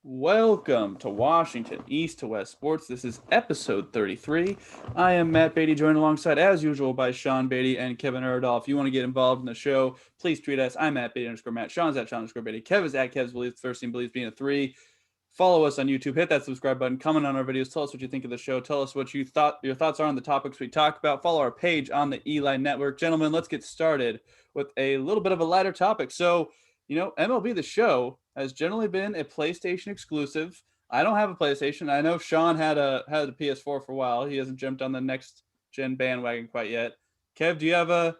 Welcome to Washington East to West Sports. This is episode 33. I am Matt Beatty, joined alongside, as usual, by Sean Beatty and Kevin Erdahl. If you want to get involved in the show, please tweet us. I'm at Beatty_Matt. Sean's at Sean_Beatty. Kev is at Kev's Believes. First team believes being a three. Follow us on YouTube. Hit that subscribe button. Comment on our videos. Tell us what you think of the show. Tell us what your thoughts are on the topics we talk about. Follow our page on the Eli Network. Gentlemen, let's get started with a little bit of a lighter topic. So, MLB The Show has generally been a PlayStation exclusive. I don't have a PlayStation. I know Sean had a PS4 for a while. He hasn't jumped on the next gen bandwagon quite yet. Kev, do you have a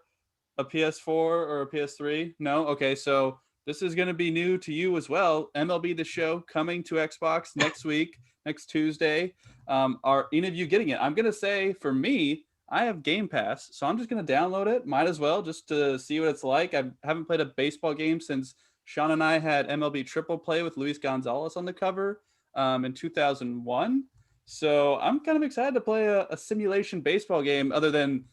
PS4 or a PS3? No? Okay, so this is going to be new to you as well. MLB The Show coming to Xbox next week, next Tuesday. Are any of you getting it? I'm going to say, for me, I have Game Pass, so I'm just going to download it. Might as well, just to see what it's like. I haven't played a baseball game since Sean and I had MLB Triple Play with Luis Gonzalez on the cover in 2001. So I'm kind of excited to play a simulation baseball game other than,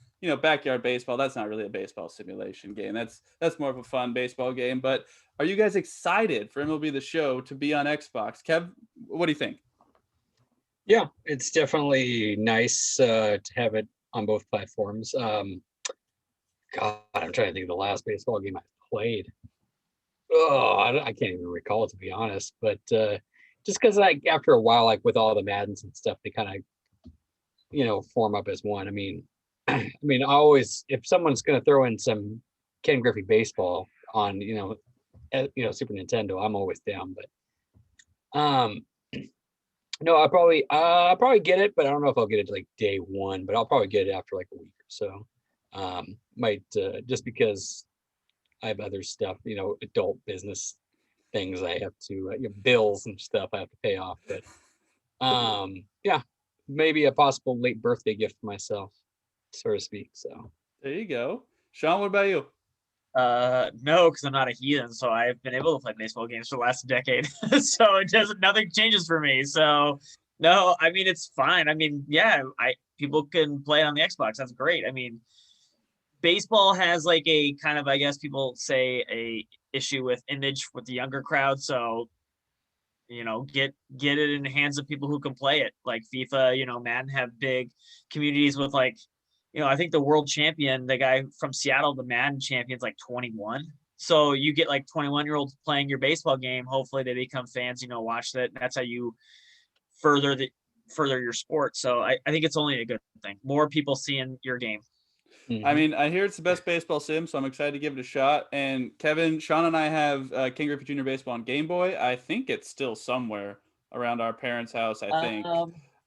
backyard baseball. That's not really a baseball simulation game. That's more of a fun baseball game. But are you guys excited for MLB The Show to be on Xbox? Kev, what do you think? Yeah, it's definitely nice to have it on both platforms. God, I'm trying to think of the last baseball game I played. Oh, I can't even recall, to be honest. But just because, after a while, with all the Maddens and stuff, they kind of, form up as one. I always, if someone's going to throw in some Ken Griffey baseball on, Super Nintendo, I'm always down. But no, I'll probably get it, but I don't know if I'll get it like day one. But I'll probably get it after like a week or so. Might just because I have other stuff, adult business things I have to, bills and stuff I have to pay off. But yeah, maybe a possible late birthday gift for myself, so to speak. So there you go. Sean, what about you? No, because I'm not a heathen, so I've been able to play baseball games for the last decade. So nothing changes for me. So no, it's fine. Yeah, people can play it on the Xbox. That's great. Baseball has like a kind of, I guess people say, a issue with image with the younger crowd. So, get it in the hands of people who can play it. Like FIFA, Madden have big communities with I think the world champion, the guy from Seattle, the Madden champion's like 21. So you get like 21-year-olds playing your baseball game. Hopefully they become fans, watch that. That's how you further your sport. So I think it's only a good thing. More people seeing your game. Mm-hmm. I hear it's the best baseball sim, so I'm excited to give it a shot. And Kevin, Sean and I have King Griffey Jr. Baseball on Game Boy. I think it's still somewhere around our parents' house, I think.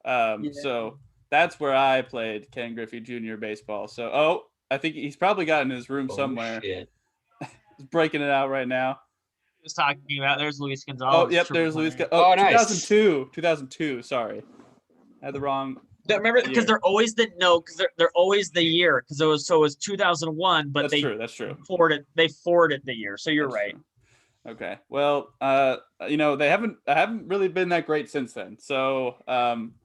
Yeah. So that's where I played Ken Griffey Jr. Baseball. So, I think he's probably got it in his room somewhere. Shit. He's breaking it out right now. He was talking about, there's Luis Gonzalez. Oh, yep, there's Luis Gonzalez. Nice. 2002, sorry. I had the wrong... Remember, because they're always they're always the year, because it was 2001, but that's true. They forwarded the year, so you're right. True. Okay, well, I haven't really been that great since then. So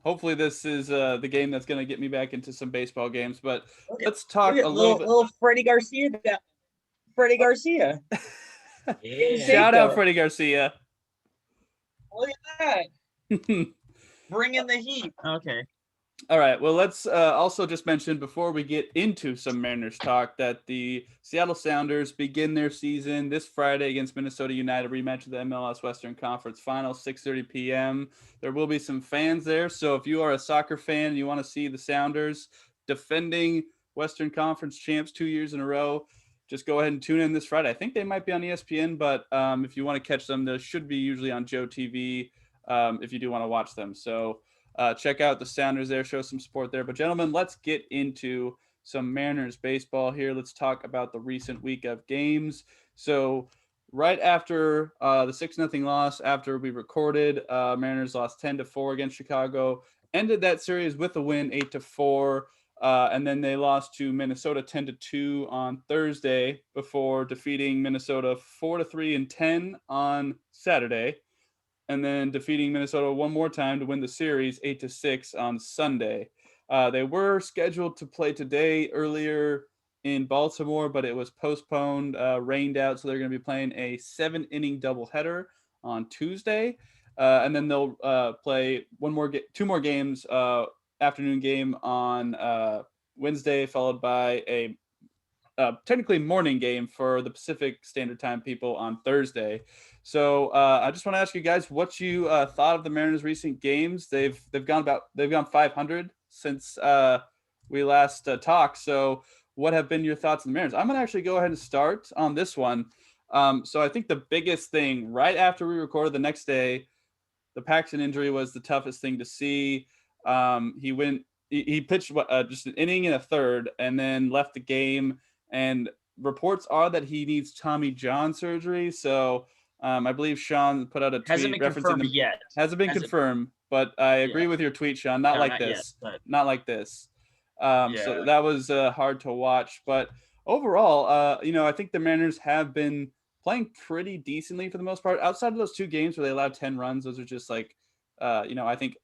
hopefully this is the game that's going to get me back into some baseball games. But let's talk a little bit. Little Freddie Garcia. Freddie Garcia. Yeah. Shout out Freddie Garcia. Look at that. Bring in the heat. Okay. All right, well, let's also just mention before we get into some Mariners talk that the Seattle Sounders begin their season this Friday against Minnesota United, rematch of the MLS Western Conference Finals, 6:30 p.m. There will be some fans there, so if you are a soccer fan and you want to see the Sounders defending Western Conference champs 2 years in a row, just go ahead and tune in this Friday. I think they might be on ESPN, but if you want to catch them, they should be usually on Joe TV if you do want to watch them. So check out the Sounders there, show some support there. But gentlemen, let's get into some Mariners baseball here. Let's talk about the recent week of games. So right after the 6-0 loss, after we recorded, Mariners lost 10-4 against Chicago, ended that series with a win 8-4. And then they lost to Minnesota 10-2 on Thursday before defeating Minnesota 4-3 and 10 on Saturday. And then defeating Minnesota one more time to win the series 8-6 on Sunday. They were scheduled to play today earlier in Baltimore, but it was postponed, rained out, so they're going to be playing a 7-inning doubleheader on Tuesday. and then they'll play two more games, afternoon game on Wednesday, followed by a technically morning game for the Pacific Standard Time people on Thursday. So I just want to ask you guys what you thought of the Mariners' recent games. They've gone 500 since we last talked. So what have been your thoughts on the Mariners? I'm going to actually go ahead and start on this one. So I think the biggest thing right after we recorded the next day, the Paxton injury was the toughest thing to see. He pitched just an inning and a third and then left the game. And reports are that he needs Tommy John surgery. So I believe Sean put out a tweet Hasn't been confirmed yet. Hasn't been confirmed, but I agree with your tweet, Sean. Not like this. Not like this. So that was hard to watch. But overall, I think the Mariners have been playing pretty decently for the most part. Outside of those two games where they allowed 10 runs, those are just like, I think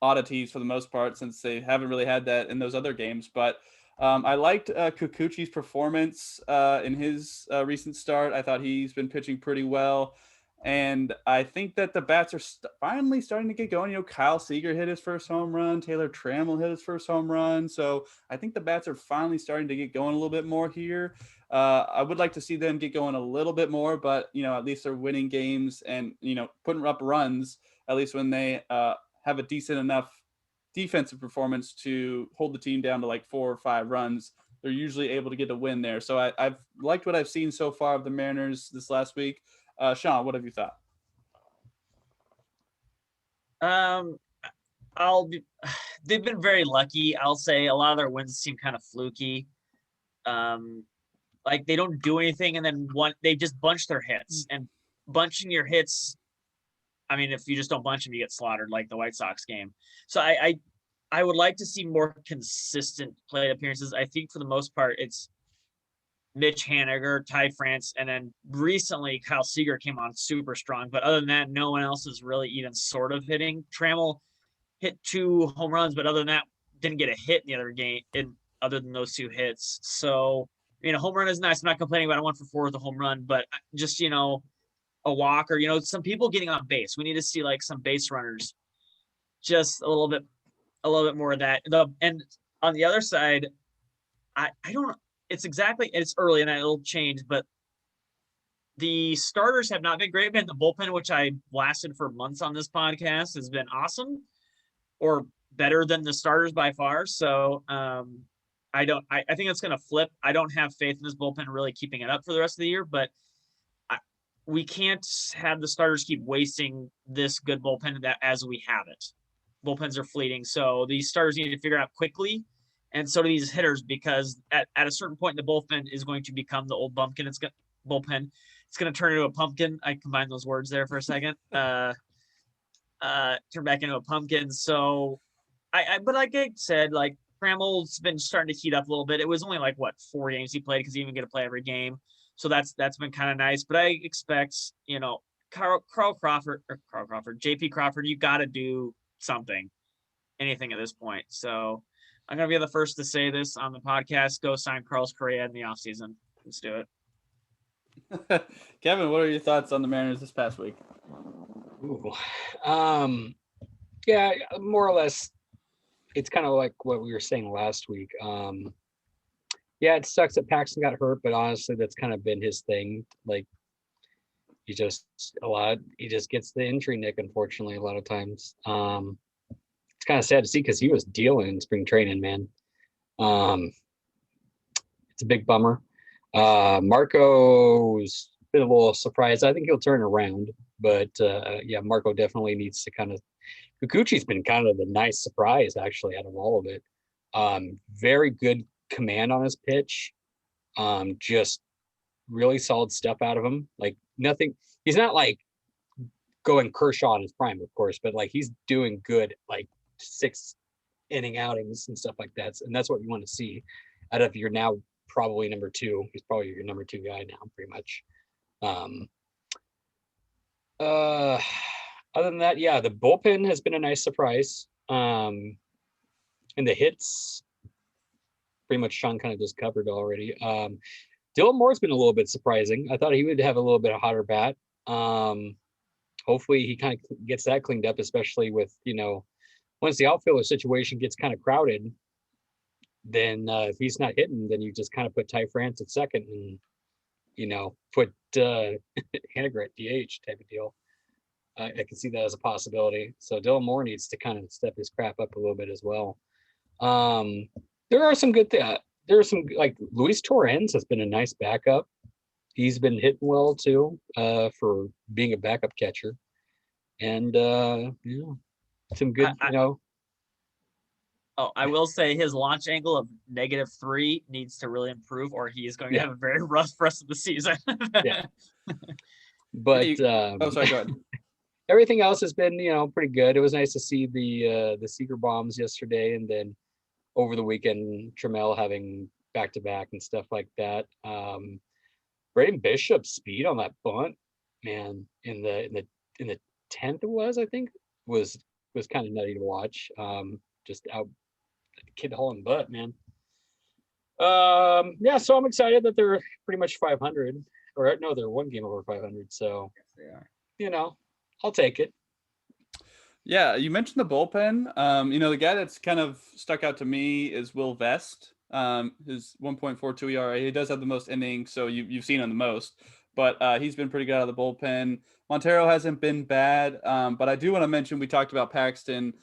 oddities for the most part, since they haven't really had that in those other games. But I liked Kikuchi's performance in his recent start. I thought he's been pitching pretty well. And I think that the bats are finally starting to get going. Kyle Seager hit his first home run. Taylor Trammell hit his first home run. So I think the bats are finally starting to get going a little bit more here. I would like to see them get going a little bit more, but, at least they're winning games and, putting up runs, at least when they have a decent enough defensive performance to hold the team down to like 4 or 5 runs. They're usually able to get a win there. So I've liked what I've seen so far of the Mariners this last week. Sean, what have you thought? They've been very lucky. I'll say a lot of their wins seem kind of fluky. Like they don't do anything, and then they just bunch their hits. And bunching your hits, I mean, if you just don't bunch them, you get slaughtered, like the White Sox game. So I would like to see more consistent plate appearances. I think for the most part, it's Mitch Haniger, Ty France, and then recently Kyle Seager came on super strong. But other than that, no one else is really even sort of hitting. Trammell hit 2 home runs, but other than that, didn't get a hit in the other game, other than those 2 hits. So, a home run is nice. I'm not complaining about a 1 for 4 with a home run, but just, a walk or, some people getting on base. We need to see like some base runners, just a little bit more of that. And on the other side, I don't. It's early and it'll change, but the starters have not been great. But the bullpen, which I blasted for months on this podcast, has been awesome, or better than the starters by far. So I think it's going to flip. I don't have faith in this bullpen really keeping it up for the rest of the year, but we can't have the starters keep wasting this good bullpen as we have it. Bullpens are fleeting. So these starters need to figure out quickly. And so do these hitters, because at a certain point, the bullpen is going to become the old bumpkin. Bullpen. It's going to turn into a pumpkin. I combined those words there for a second. Turn back into a pumpkin. So but like I said, like Trammell's been starting to heat up a little bit. It was only like 4 games he played, because he didn't get to play every game. So that's been kind of nice. But I expect, Carl Crawford, JP Crawford, you got to do something, anything at this point. So I'm going to be the first to say this on the podcast. Go sign Carlos Correa in the offseason. Let's do it. Kevin, what are your thoughts on the Mariners this past week? Ooh. Yeah, more or less, it's kind of like what we were saying last week. Yeah, it sucks that Paxton got hurt, but honestly, that's kind of been his thing. Like, he just gets the injury nick, unfortunately, a lot of times. It's kind of sad to see, because he was dealing in spring training, man. It's a big bummer. Marco's been a little surprised. I think he'll turn around, but yeah, Marco definitely needs to kind of. Kikuchi's been kind of the nice surprise, actually, out of all of it. Very good command on his pitch. Just really solid stuff out of him. Like nothing. He's not like going Kershaw in his prime, of course, but like he's doing good, like 6 inning outings and stuff like that. And that's what you want to see out of your now probably number 2. He's probably your number 2 guy now, pretty much. Other than that, yeah, the bullpen has been a nice surprise. And the hits, pretty much Sean kind of just covered already. Dylan Moore's been a little bit surprising. I thought he would have a little bit of hotter bat. hopefully he kind of gets that cleaned up, especially with, once the outfielder situation gets kind of crowded, then if he's not hitting, then you just kind of put Ty France at second and, put Haniger at DH type of deal. I can see that as a possibility. So Dylan Moore needs to kind of step his crap up a little bit as well. There are some good things. There are some, like Luis Torrens has been a nice backup. He's been hitting well too, for being a backup catcher. And some good, Oh, I will say his launch angle of -3 needs to really improve, or he is going to have a very rough rest of the season. Yeah. But oh, sorry, go ahead. Everything else has been, pretty good. It was nice to see the Seeger bombs yesterday, and then over the weekend, Trammell having back-to-back and stuff like that. Braden Bishop's speed on that bunt, man, in the 10th it was, I think, was kind of nutty to watch. Just out kid hauling butt, man. So I'm excited that they're pretty much 500, or no, they're one game over 500. So Yes, they are. I'll take it. Yeah, you mentioned the bullpen. The guy that's kind of stuck out to me is Will Vest. His 1.42 ERA. He does have the most innings, so you've seen him the most. But he's been pretty good out of the bullpen. Montero hasn't been bad, but I do want to mention, we talked about Paxton.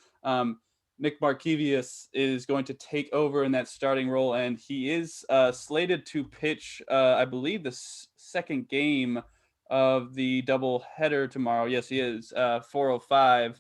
Nick Markievius is going to take over in that starting role, and he is slated to pitch, I believe, the second game of the double header tomorrow. Yes, he is. 4:05.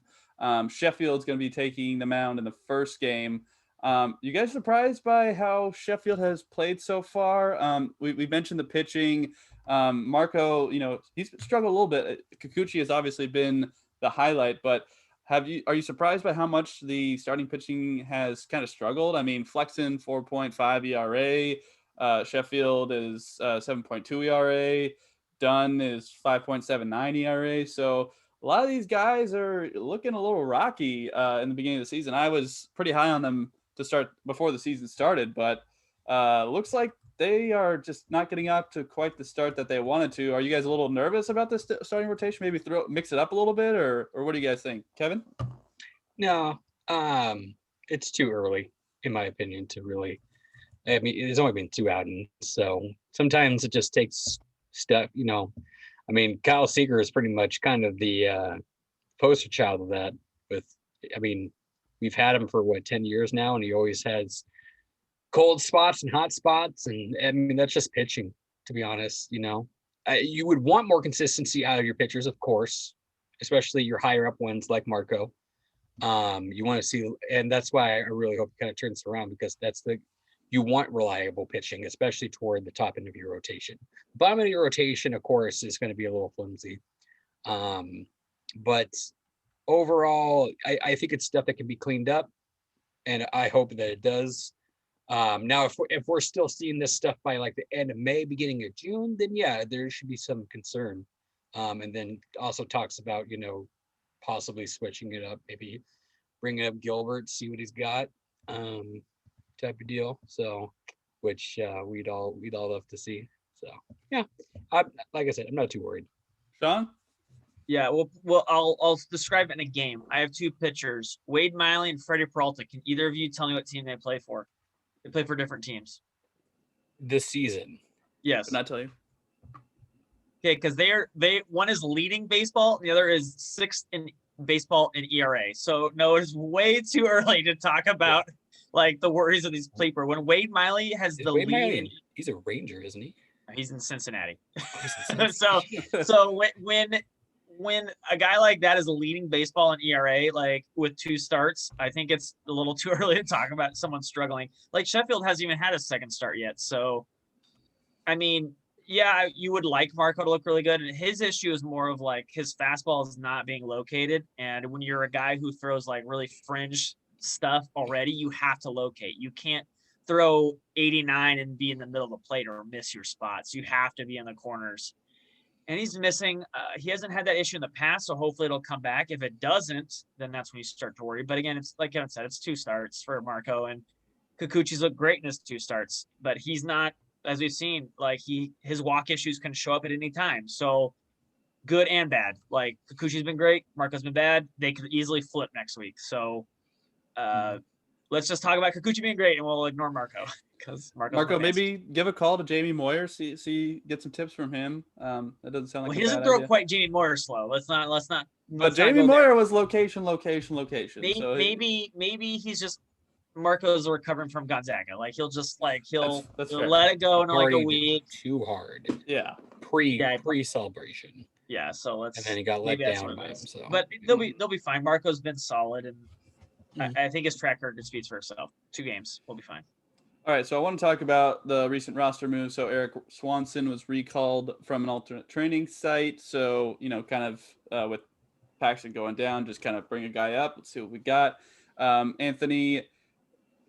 Sheffield's going to be taking the mound in the first game. You guys surprised by how Sheffield has played so far? We mentioned the pitching. Marco, he's struggled a little bit. Kikuchi has obviously been the highlight, but are you surprised by how much the starting pitching has kind of struggled? I mean, Flexen 4.5 ERA, Sheffield is 7.2 ERA, Dunn is 5.79 ERA. So a lot of these guys are looking a little rocky in the beginning of the season. I was pretty high on them to start before the season started, but looks like they are just not getting out to quite the start that they wanted to. Are you guys a little nervous about this starting rotation? Maybe mix it up a little bit, or what do you guys think, Kevin? No, it's too early, in my opinion, to really. I mean, it's only been 2 outings, so sometimes it just takes stuff. I mean, Kyle Seager is pretty much kind of the poster child of that. We've had him for 10 years now, and he always has cold spots and hot spots, and I mean that's just pitching, to be honest. You would want more consistency out of your pitchers, of course, especially your higher up ones like Marco. You want to see, and that's why I really hope it kind of turns around, because you want reliable pitching, especially toward the top end of your rotation. Bottom of your rotation, of course, is going to be a little flimsy, but overall, I think it's stuff that can be cleaned up, and I hope that it does. Now, if we're still seeing this stuff by like the end of May, beginning of June, then yeah, there should be some concern. And then also talks about, possibly switching it up, maybe bringing up Gilbert, see what he's got, type of deal. So, which we'd all love to see. So yeah, like I said, I'm not too worried. Sean? Yeah, well, I'll describe it in a game. I have 2 pitchers, Wade Miley and Freddie Peralta. Can either of you tell me what team they play for? They play for different teams this season. Yes. Can I tell you? Okay, because one is leading baseball, the other is 6th in baseball in ERA. So no, it's way too early to talk about like the worries of these plate. When Wade Miley has the lead, he's a Ranger, isn't he? He's in Cincinnati. So when a guy like that is leading baseball in ERA, like with 2 starts, I think it's a little too early to talk about someone struggling. Like Sheffield hasn't even had a second start yet. So, I mean, yeah, you would like Marco to look really good. And his issue is more of like his fastball is not being located. And when you're a guy who throws like really fringe stuff already, you have to locate. You can't throw 89 and be in the middle of the plate or miss your spots. You have to be in the corners. And he's missing. He hasn't had that issue in the past, so hopefully it'll come back. If it doesn't, then that's when you start to worry. But again, it's like Kevin said, it's 2 starts for Marco, and Kikuchi's looked great in his 2 starts, but he's not, as we've seen, like his walk issues can show up at any time. So good and bad. Like Kikuchi's been great, Marco's been bad. They could easily flip next week. So let's just talk about Kikuchi being great, and we'll ignore Marco because Marco, maybe give a call to Jamie Moyer. See, get some tips from him. That doesn't sound like he a doesn't bad throw idea. quite Jamie Moyer slow. Let's not. But Jamie Moyer was location. Maybe he's just Marco's recovering from Gonzaga. Like he'll that's let it go in like a week. Too hard. Yeah. Pre-celebration. Yeah. So and then he got let down by him. So. But they'll be fine. Marco's been solid, and I think his track record speaks for itself. 2 games, we'll be fine. All right, so I want to talk about the recent roster moves. So Eric Swanson was recalled from an alternate training site. So, kind of with Paxton going down, just kind of bring a guy up. Let's see what we got. Anthony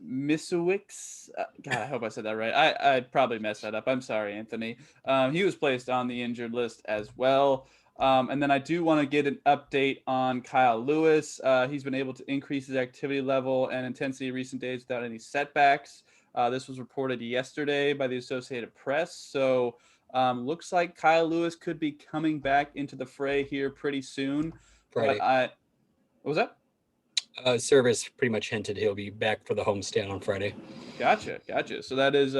Misowicz. God, I hope I said that right. I probably messed that up. I'm sorry, Anthony. He was placed on the injured list as well. And then I do want to get an update on Kyle Lewis. He's been able to increase his activity level and intensity in recent days without any setbacks. This was reported yesterday by the Associated Press. So looks like Kyle Lewis could be coming back into the fray here pretty soon. Friday. What was that? Service pretty much hinted he'll be back for the homestand on Friday. Gotcha. So that is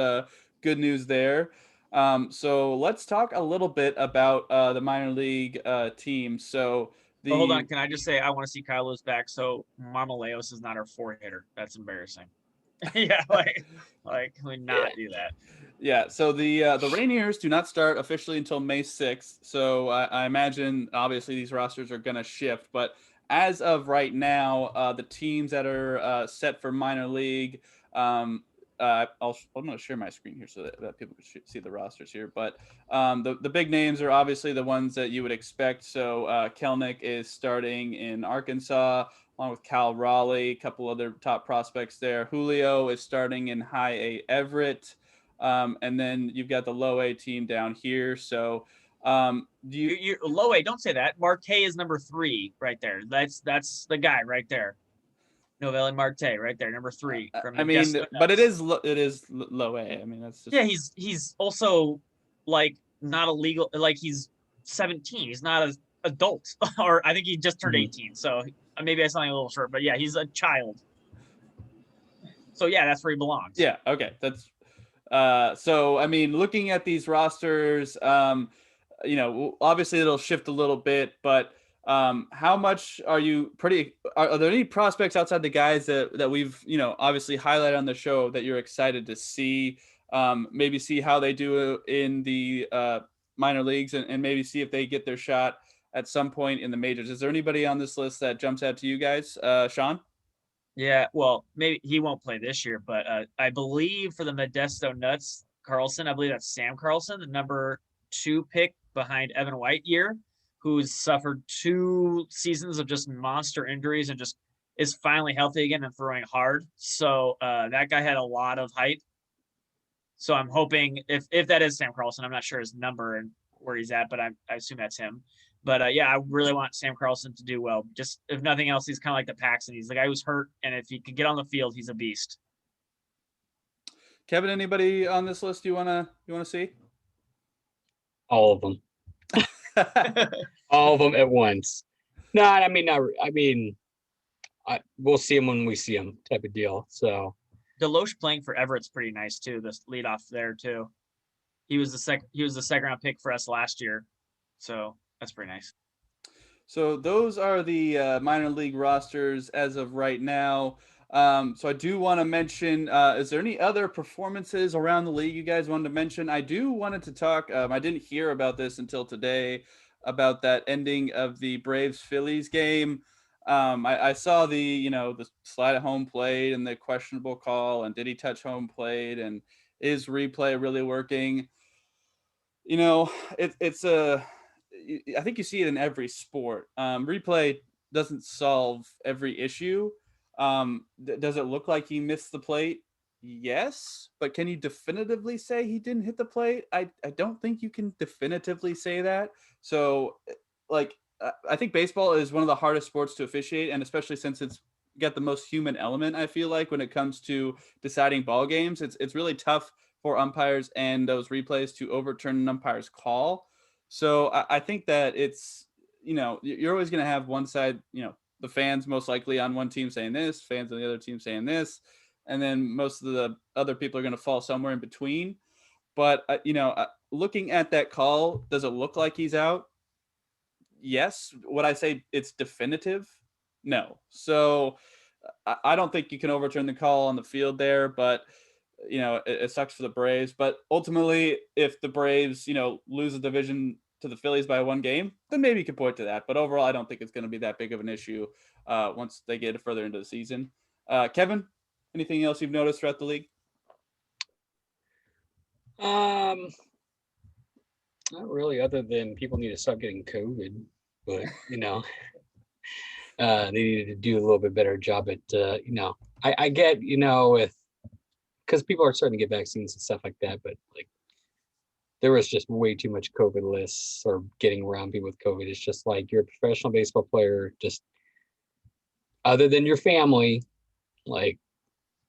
good news there. So let's talk a little bit about the minor league team. So hold on. Can I just say I want to see Kyle Lewis back? So Mama Leos is not our 4-hitter. That's embarrassing. Yeah, like can we not do that? Yeah, so the Rainiers do not start officially until May 6th. So I imagine obviously these rosters are going to shift, but as of right now, the teams that are set for minor league, I'm going to share my screen here so that people can see the rosters here. But the big names are obviously the ones that you would expect. So Kelnick is starting in Arkansas, along with Cal Raleigh, a couple other top prospects there. Julio is starting in High A Everett. And then you've got the low A team down here. So you low A, don't say that. Marte is number 3 right there. That's the guy right there. Novell and Marte right there, number 3. But it is low A. I mean, that's just... Yeah, he's also like not illegal. Like he's 17. He's not an adult, or I think he just turned 18. So maybe I sound a little short, but yeah, he's a child. So yeah, that's where he belongs. Yeah. Okay. That's so. I mean, looking at these rosters, obviously it'll shift a little bit, but how much are you are there any prospects outside the guys that we've, obviously highlighted on the show that you're excited to see, maybe see how they do in the minor leagues and maybe see if they get their shot at some point in the majors? Is there anybody on this list that jumps out to you guys? Sean? Yeah, well, maybe he won't play this year, but I believe for the Modesto Nuts, Carlson, I believe that's Sam Carlson, the number 2 pick behind Evan White year, who's suffered 2 seasons of just monster injuries and just is finally healthy again and throwing hard. So that guy had a lot of hype. So I'm hoping if that is Sam Carlson, I'm not sure his number and where he's at, but I assume that's him. But yeah, I really want Sam Carlson to do well. Just if nothing else, he's kind of like the Paxton. He's the guy who's hurt, and if he could get on the field, he's a beast. Kevin, anybody on this list you wanna see? All of them. All of them at once. No, I mean, we'll see him when we see him, type of deal. So Deloche playing for Everett's pretty nice too. This leadoff there too. He was the second round pick for us last year, so that's pretty nice. So those are the minor league rosters as of right now. So I do want to mention, is there any other performances around the league you guys wanted to mention? I do wanted to talk, I didn't hear about this until today, about that ending of the Braves-Phillies game. I saw the slide at home plate and the questionable call, and did he touch home plate, and is replay really working? I think you see it in every sport. Replay doesn't solve every issue. Does it look like he missed the plate? Yes, but can you definitively say he didn't hit the plate? I don't think you can definitively say that. So, I think baseball is one of the hardest sports to officiate, and especially since it's got the most human element, I feel like, when it comes to deciding ball games, it's really tough for umpires and those replays to overturn an umpire's call. So I think that it's, you're always going to have one side, the fans most likely on one team saying this, fans on the other team saying this, and then most of the other people are going to fall somewhere in between. But, looking at that call, does it look like he's out? Yes. Would I say it's definitive? No. So I don't think you can overturn the call on the field there, but it sucks for the Braves. But ultimately, if the Braves, lose the division to the Phillies by one game, then maybe you could point to that. But overall, I don't think it's going to be that big of an issue once they get further into the season. Kevin, anything else you've noticed throughout the league? Not really, other than people need to stop getting COVID, but they needed to do a little bit better job at I get with, because people are starting to get vaccines and stuff like that, but like there was just way too much COVID lists or getting around people with COVID. It's just like you're a professional baseball player, just other than your family, like,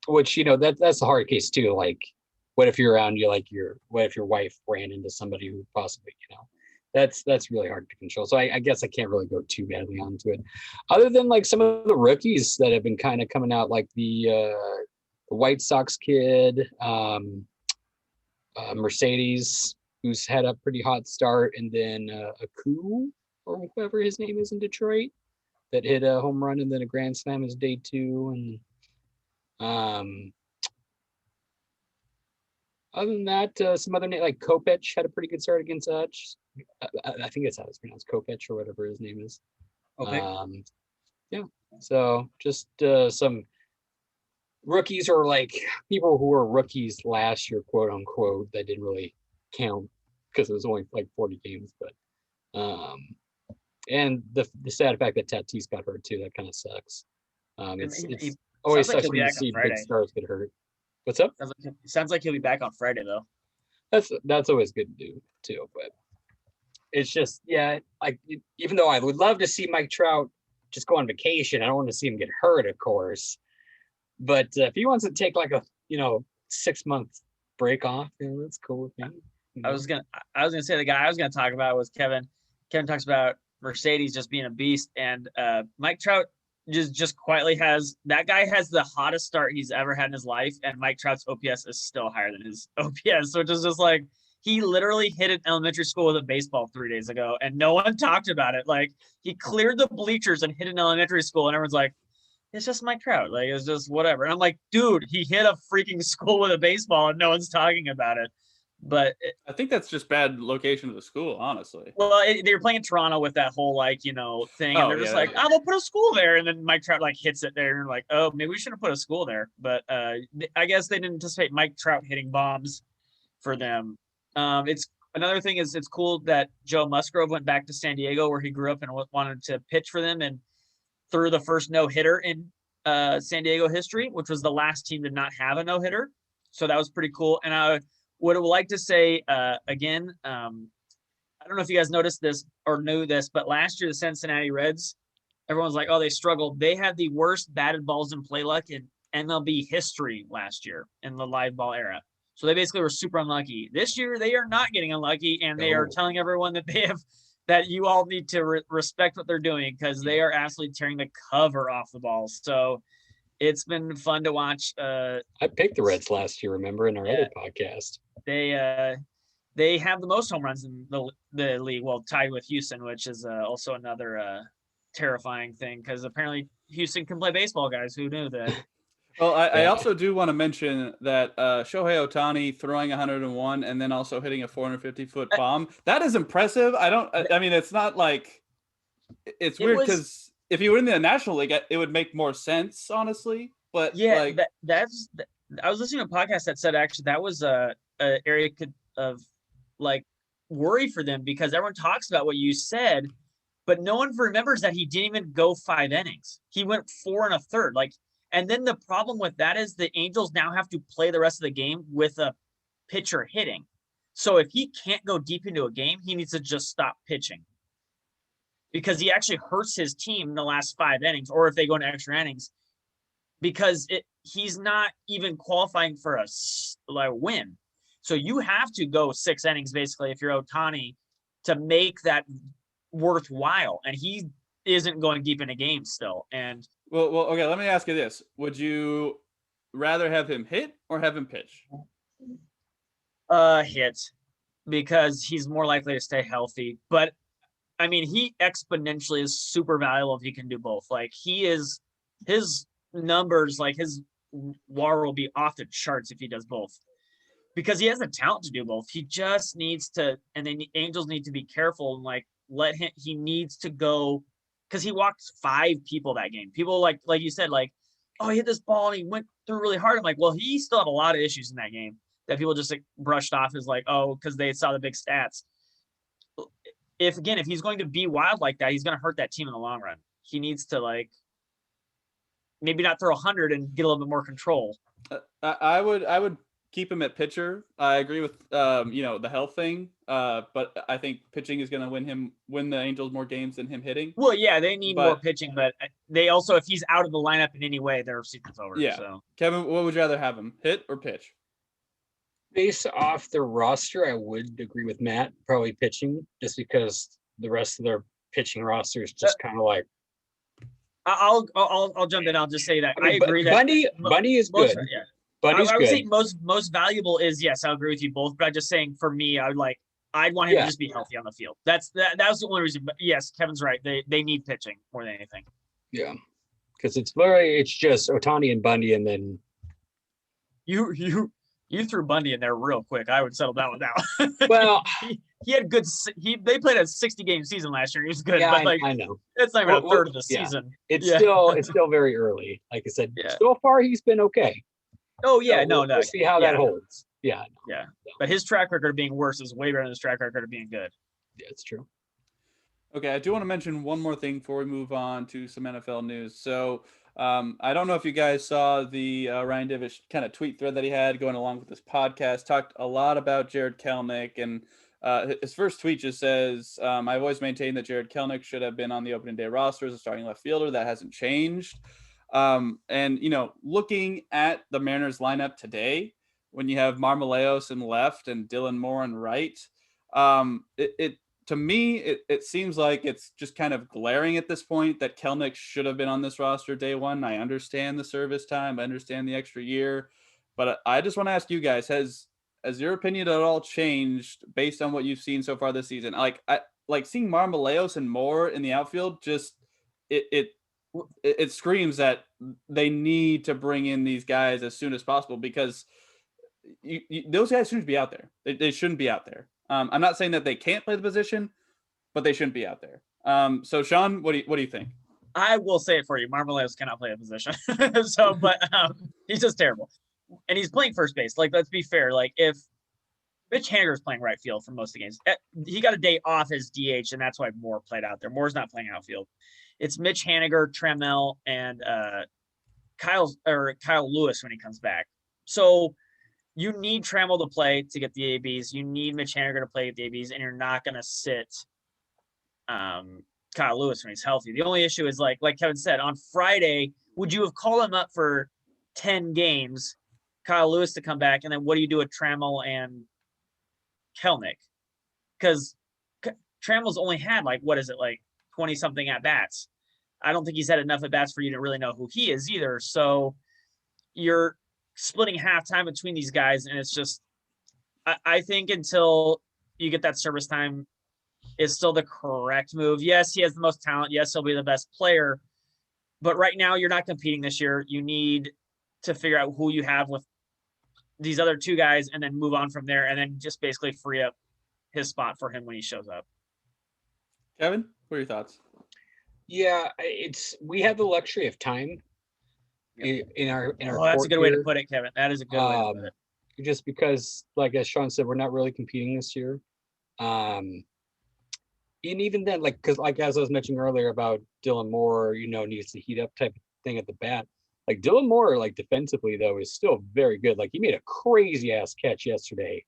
which that's the hard case too. Like, what if you're around what if your wife ran into somebody who possibly, that's really hard to control. So I guess I can't really go too badly onto it, other than like some of the rookies that have been kind of coming out, like the White Sox kid, Mercedes, who's had a pretty hot start, and then Aku, or whoever his name is in Detroit, that hit a home run and then a grand slam is day 2, and other than that, some other name like Kopech had a pretty good start against Dutch. I think that's how it's pronounced, Kopech or whatever his name is. Okay. Yeah. So just some rookies, or like people who were rookies last year, quote unquote, that didn't really count because it was only like 40 games. But and the sad fact that Tatis got hurt too, that kind of sucks. It's always sounds like sucks he'll be when you back on see big Friday. stars get hurt. What's up? Sounds like he'll be back on Friday though. That's always good to do too, but it's just, like, even though I would love to see Mike Trout just go on vacation, I don't want to see him get hurt, of course. But if he wants to take like a 6-month break off, that's cool with me. I was gonna say the guy I was gonna talk about was Kevin. Kevin talks about Mercedes just being a beast, and Mike Trout just quietly has the hottest start he's ever had in his life, and Mike Trout's OPS is still higher than his OPS, which is just like, he literally hit an elementary school with a baseball 3 days ago, and no one talked about it. Like, he cleared the bleachers and hit an elementary school, and everyone's like, it's just Mike Trout. Like, it's just whatever. And I'm like, dude, he hit a freaking school with a baseball, and no one's talking about it. But I think that's just bad location of the school, honestly. Well, they were playing in Toronto with that whole thing, and they're just like, oh, they'll put a school there, and then Mike Trout like hits it there, and like, oh, maybe we should have put a school there. But I guess they didn't anticipate Mike Trout hitting bombs for them. It's another thing is, it's cool that Joe Musgrove went back to San Diego, where he grew up and wanted to pitch for them, and threw the first no-hitter in San Diego history, which was the last team to not have a no-hitter. So that was pretty cool. And I would like to say again, I don't know if you guys noticed this or knew this, but last year the Cincinnati Reds, everyone's like, oh, they struggled. They had the worst batted balls in play luck in MLB history last year in the live ball era. So they basically were super unlucky. This year they are not getting unlucky, and they are telling everyone that you all need to respect what they're doing, because they are absolutely tearing the cover off the balls. So it's been fun to watch. I picked the Reds last year, remember, in our other podcast. They have the most home runs in the league, well, tied with Houston, which is also another terrifying thing, because apparently Houston can play baseball, guys. Who knew that? Well, I also do want to mention that Shohei Ohtani throwing 101 and then also hitting a 450-foot bomb. That is impressive. I mean, it's not like, it's weird because if you were in the National League, it would make more sense, honestly. But yeah, I was listening to a podcast that said actually that was a area of like worry for them, because everyone talks about what you said, but no one remembers that he didn't even go 5 innings. He went 4 1/3. Like, and then the problem with that is the Angels now have to play the rest of the game with a pitcher hitting. So if he can't go deep into a game, he needs to just stop pitching, because he actually hurts his team in the last 5 innings, or if they go into extra innings, because he's not even qualifying for a win. So you have to go 6 innings basically if you're Ohtani to make that worthwhile. And he isn't going deep into games still. And well, okay. Let me ask you this: would you rather have him hit or have him pitch? Hit, because he's more likely to stay healthy. But I mean, he exponentially is super valuable if he can do both. Like his numbers, like his WAR will be off the charts if he does both, because he has the talent to do both. He just needs to, and then the Angels need to be careful and like let him. He needs to go, because he walked 5 people that game. People like you said, like, oh, he hit this ball and he went through really hard. I'm like, well, he still had a lot of issues in that game that people just like brushed off as like, oh, because they saw the big stats. If he's going to be wild like that, he's going to hurt that team in the long run. He needs to like maybe not throw 100 and get a little bit more control. I would keep him at pitcher. I agree with the health thing, but I think pitching is going to win the Angels more games than him hitting. Well, yeah, they need more pitching, but they also, if he's out of the lineup in any way, their season's over. Yeah. So. Kevin, what would you rather have him, hit or pitch? Based off the roster, I would agree with Matt, probably pitching, just because the rest of their pitching roster is just kind of like. I'll jump in. I'll just say that I agree that Bundy is good. Yeah. Bundy's I would good. say most valuable is, yes, I'll agree with you both. But I'm just saying, for me, I'd want him to just be healthy on the field. That was the only reason. But yes, Kevin's right. They need pitching more than anything. Yeah, because it's just Ohtani and Bundy, and then you threw Bundy in there real quick. I would settle down with that. Well, he had good. They played a 60-game season last year. He was good. Yeah, but like, I know. It's not even a third of the season. It's still very early. Like I said, so far he's been okay. Oh yeah, so we'll see how that holds. Yeah. Yeah. But his track record of being worse is way better than his track record of being good. Yeah, it's true. Okay, I do want to mention one more thing before we move on to some NFL news. So I don't know if you guys saw the Ryan Divish kind of tweet thread that he had going along with this podcast. Talked a lot about Jared Kelenic, and his first tweet just says, I've always maintained that Jared Kelenic should have been on the opening day roster as a starting left fielder. That hasn't changed. And, looking at the Mariners lineup today, when you have Marmoleos in left and Dylan Moore in right, to me, it seems like it's just kind of glaring at this point that Kelenic should have been on this roster day one. I understand the service time. I understand the extra year. But I just want to ask you guys, has your opinion at all changed based on what you've seen so far this season? Like seeing Marmoleos and Moore in the outfield, just it screams that they need to bring in these guys as soon as possible, because those guys shouldn't be out there. They shouldn't be out there. I'm not saying that they can't play the position, but they shouldn't be out there. So Sean, what do you think? I will say it for you. Marmoleos cannot play a position. But he's just terrible. And he's playing first base. Like, let's be fair. Like, if Mitch Haniger is playing right field for most of the games, he got a day off as DH, and that's why Moore played out there. Moore's not playing outfield. It's Mitch Haniger, Trammell, and Kyle Lewis when he comes back. So you need Trammell to play to get the ABs. You need Mitch Haniger to play at the ABs, and you're not going to sit Kyle Lewis when he's healthy. The only issue is, like Kevin said, on Friday, would you have called him up for 10 games, Kyle Lewis to come back, and then what do you do with Trammell and Kelenic? Because Trammell's only had, 20-something at-bats. I don't think he's had enough at-bats for you to really know who he is either. So you're splitting halftime between these guys, and it's just, I think until you get that service time, is still the correct move. Yes, he has the most talent. Yes, he'll be the best player. But right now, you're not competing this year. You need to figure out who you have with these other two guys and then move on from there, and then just basically free up his spot for him when he shows up. Kevin, what are your thoughts? Yeah, we have the luxury of time in our. Oh, that's a good way to put it, Kevin. That is a good way to put it. Just because, like as Sean said, we're not really competing this year. And even then, because as I was mentioning earlier about Dylan Moore, needs to heat up type of thing at the bat. Like Dylan Moore, defensively though, is still very good. Like he made a crazy ass catch yesterday,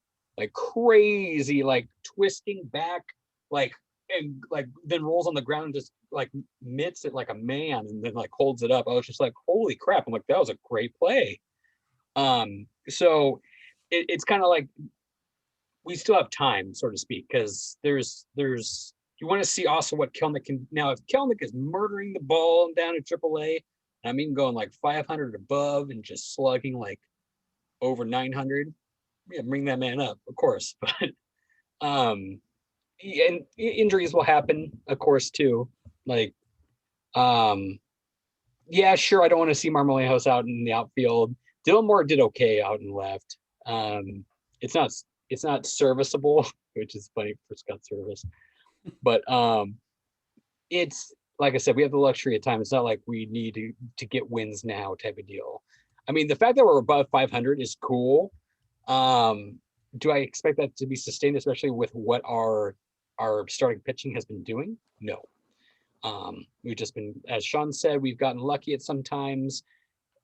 crazy, twisting back, and then rolls on the ground and just mitts it like a man, and then holds it up. I was just like, holy crap! I'm like, that was a great play. So it's kind of like we still have time, so to speak, because there's you want to see also what Kelnick can now. If Kelnick is murdering the ball down at AAA, I mean going like 500 above and just slugging like over 900, yeah, bring that man up, of course. But and injuries will happen, of course, too. Like, yeah, sure, I don't want to see Marmolejo's out in the outfield. Dylan Moore did okay out in left. It's not serviceable, which is funny for Scott Service. But it's like I said, we have the luxury of time. It's not like we need to get wins now type of deal. I mean, the fact that we're above 500 is cool. Do I expect that to be sustained, especially with what our starting pitching has been doing? No. We've just been, as Sean said, we've gotten lucky at some times,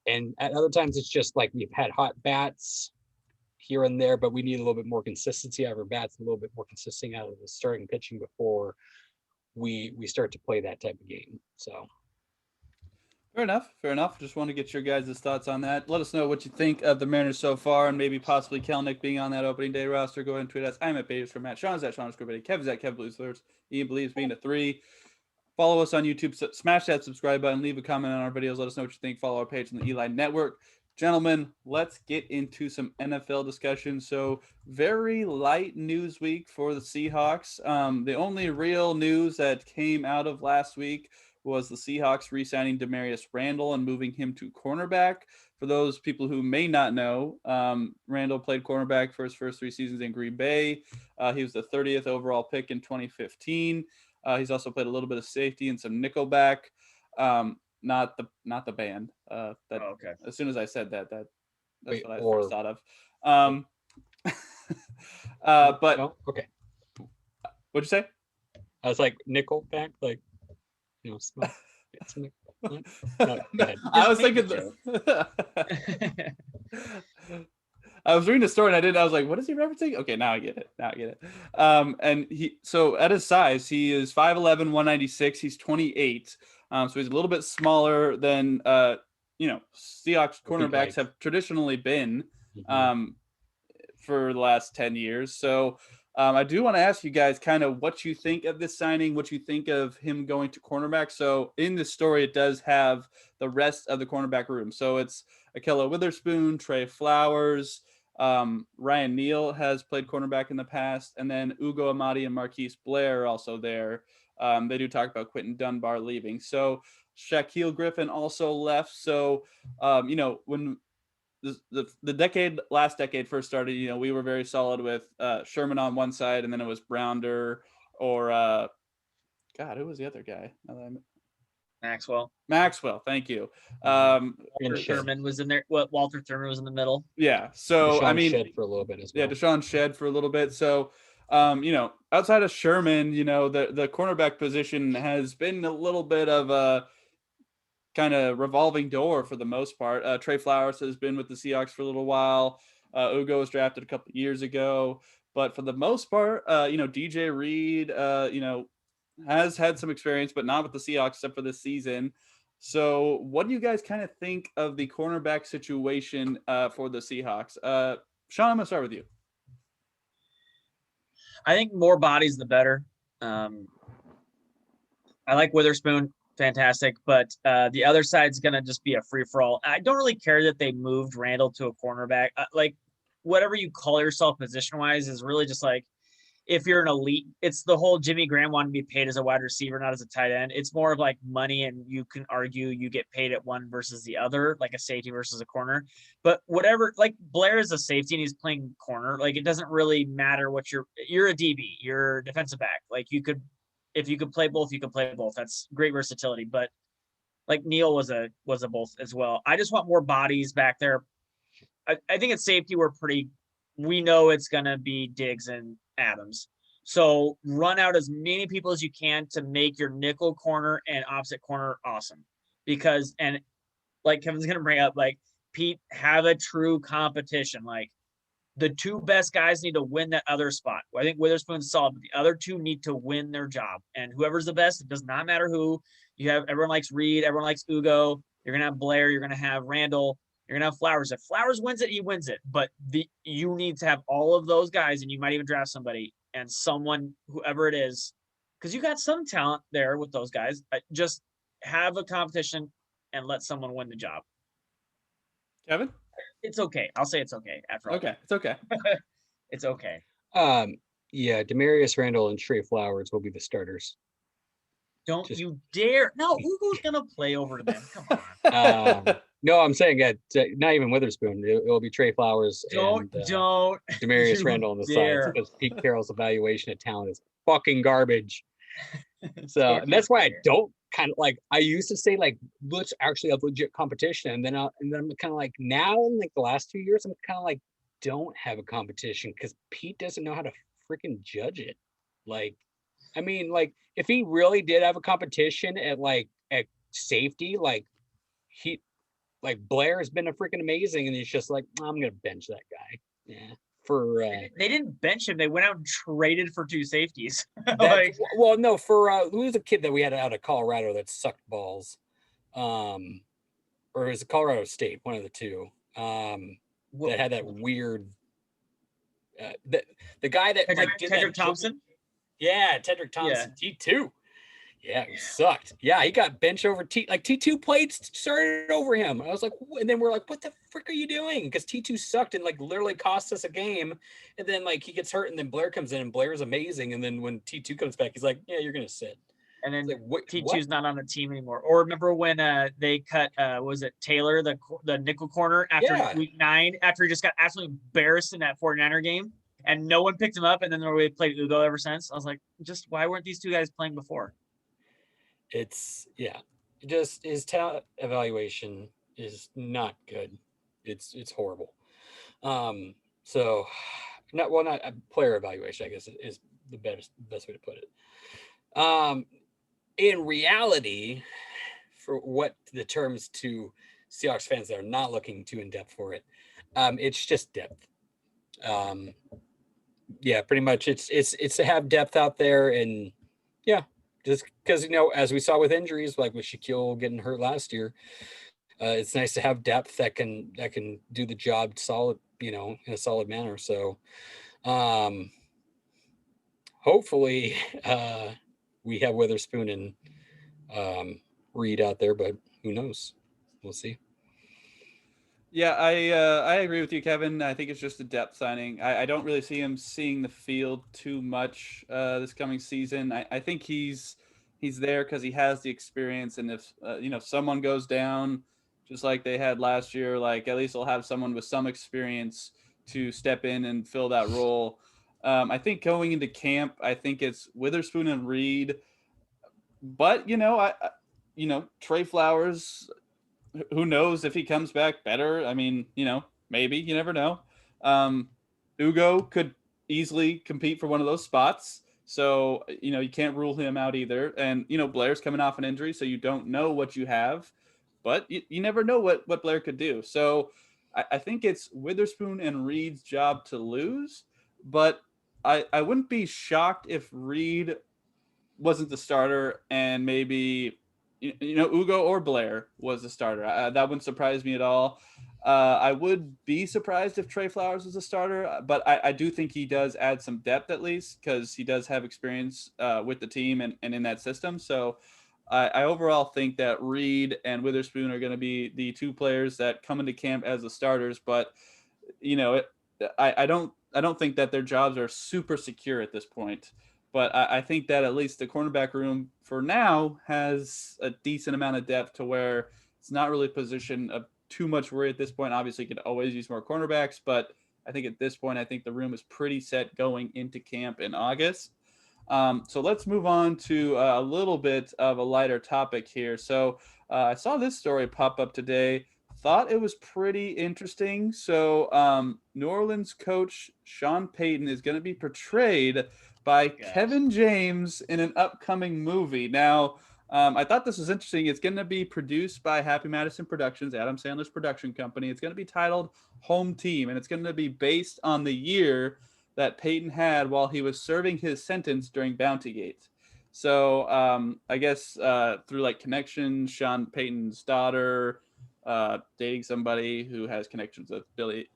and at other times it's just like we've had hot bats here and there, but we need a little bit more consistency out of our bats, a little bit more consistency out of the starting pitching before we start to play that type of game. So Fair enough. Just want to get your guys' thoughts on that. Let us know what you think of the Mariners so far, and maybe possibly Kelnick being on that opening day roster. Go ahead and tweet us. I'm at Beatties for Matt. Sean's at Sean Scorbady. Kev's at Kev Blues Thirds. Ian believes being a 3. Follow us on YouTube. Smash that subscribe button. Leave a comment on our videos. Let us know what you think. Follow our page on the Eli Network. Gentlemen, let's get into some NFL discussion. So, very light news week for the Seahawks. The only real news that came out of last week was the Seahawks re-signing Damarious Randall and moving him to cornerback. For those people who may not know, Randall played cornerback for his first 3 seasons in Green Bay. He was the 30th overall pick in 2015. He's also played a little bit of safety and some nickelback. Not the band. Okay. As soon as I said that's what I first thought of. But no? Okay. What'd you say? I was like nickelback, like small. No, I was thinking I was reading the story and I was like, what is he referencing? Okay, now I get it. And so at his size, he is 5'11", 196. He's 28. So he's a little bit smaller than Seahawks cornerbacks have traditionally been for the last 10 years. So I do want to ask you guys kind of what you think of this signing, what you think of him going to cornerback. So in this story, it does have the rest of the cornerback room. So it's Ahkello Witherspoon, Trey Flowers, Ryan Neal has played cornerback in the past, and then Ugo Amadi and Marquise Blair are also there. They do talk about Quentin Dunbar leaving. So Shaquille Griffin also left. So, when the last decade first started, we were very solid with Sherman on one side, and then it was Brounder or who was the other guy? Maxwell, thank you. Sherman was in there. Walter Thurman was in the middle. Yeah. So Deshaun Shedd for a little bit as well. Yeah, Deshaun Shedd for a little bit. So outside of Sherman, the cornerback position has been a little bit of a kind of revolving door for the most part. Trey Flowers has been with the Seahawks for a little while. Ugo was drafted a couple of years ago, but for the most part, DJ Reed, has had some experience, but not with the Seahawks except for this season. So what do you guys kind of think of the cornerback situation for the Seahawks? Sean, I'm going to start with you. I think more bodies, the better. I like Witherspoon. Fantastic. But the other side's going to just be a free-for-all. I don't really care that they moved Randall to a cornerback. Whatever you call yourself position-wise is really just like, if you're an elite, it's the whole Jimmy Graham wanting to be paid as a wide receiver, not as a tight end. It's more of like money, and you can argue you get paid at one versus the other, like a safety versus a corner. But whatever, like Blair is a safety and he's playing corner. Like it doesn't really matter what you're a DB, you're a defensive back. Like if you could play both, you can play both. That's great versatility. But like Neal was a both as well. I just want more bodies back there. I think at safety we know it's gonna be Diggs and Adams. So run out as many people as you can to make your nickel corner and opposite corner awesome. Because, and like Kevin's going to bring up, like Pete, have a true competition. Like the 2 best guys need to win that other spot. I think Witherspoon's solid, but the other 2 need to win their job. And whoever's the best, it does not matter who. Everyone likes Reed, everyone likes Ugo. You're going to have Blair, you're going to have Randall. You're gonna have Flowers. If Flowers wins it, he wins it. But you need to have all of those guys, and you might even draft somebody and someone, whoever it is, because you got some talent there with those guys. Just have a competition and let someone win the job. Kevin? It's okay. I'll say it's okay after all. Okay, it's okay. It's okay. Yeah, Damarious Randall and Trey Flowers will be the starters. Don't you dare. No, who's going to play over them? Come on. No, I'm saying not even Witherspoon. It'll be Trey Flowers Don't Damarious Randall on the sides, because Pete Carroll's evaluation of talent is fucking garbage. So and that's why I don't kind of like, I used to say like, let's actually have legit competition. And then I'm kind of like, now in like the last 2 years, I'm kind of like, don't have a competition, because Pete doesn't know how to freaking judge it. Like, I mean, like, if he really did have a competition at safety, like Blair has been a freaking amazing, and he's just like, I'm gonna bench that guy. Yeah. They didn't bench him. They went out and traded for 2 safeties. Who was a kid that we had out of Colorado that sucked balls? Or is it Colorado State? One of the two. That had that weird. The guy that Tedrick Thompson. Yeah, Tedrick Thompson, yeah. T2. Yeah, he sucked. Yeah, he got benched over T2 played started over him. I was like, and then we're like, what the frick are you doing? Because T2 sucked and like literally cost us a game. And then like he gets hurt, and then Blair comes in, and Blair's amazing. And then when T2 comes back, he's like, yeah, you're gonna sit. And then T2's not on the team anymore. Or remember when they cut was it Taylor, the nickel corner after week 9, after he just got absolutely embarrassed in that 49er game, and no one picked him up, and then we played Ugo ever since. I was like, just why weren't these 2 guys playing before? Just his talent evaluation is not good. It's horrible. So not player evaluation, I guess, is the best way to put it. In reality, for what the terms to Seahawks fans that are not looking too in depth for it, it's just depth. Pretty much it's to have depth out there, and just because, as we saw with injuries, like with Shaquille getting hurt last year, it's nice to have depth that can do the job solid, in a solid manner. So hopefully we have Witherspoon and Reed out there, but who knows? We'll see. Yeah, I agree with you, Kevin. I think it's just a depth signing. I don't really see him seeing the field too much this coming season. I think he's there because he has the experience, and if someone goes down, just like they had last year, like at least they'll have someone with some experience to step in and fill that role. I think going into camp, I think it's Witherspoon and Reed, but Trey Flowers, who knows if he comes back better? I mean, maybe, you never know. Ugo could easily compete for one of those spots. So, you can't rule him out either. And, Blair's coming off an injury, so you don't know what you have, but you never know what Blair could do. So I think it's Witherspoon and Reed's job to lose, but I wouldn't be shocked if Reed wasn't the starter and maybe Ugo or Blair was the starter. That wouldn't surprise me at all. I would be surprised if Trey Flowers was a starter, but I do think he does add some depth at least, because he does have experience with the team and in that system. So I overall think that Reed and Witherspoon are going to be the 2 players that come into camp as the starters. But I don't think that their jobs are super secure at this point. But I think that at least the cornerback room for now has a decent amount of depth to where it's not really a position of too much worry at this point. Obviously, you could always use more cornerbacks, but I think at this point, I think the room is pretty set going into camp in August. So let's move on to a little bit of a lighter topic here. So I saw this story pop up today. Thought it was pretty interesting. So New Orleans coach Sean Payton is going to be portrayed by Kevin James in an upcoming movie. Now, I thought this was interesting. It's going to be produced by Happy Madison Productions, Adam Sandler's production company. It's going to be titled Home Team, and it's going to be based on the year that Peyton had while he was serving his sentence during Bountygate. So I guess through like connections, Sean Payton's daughter dating somebody who has connections with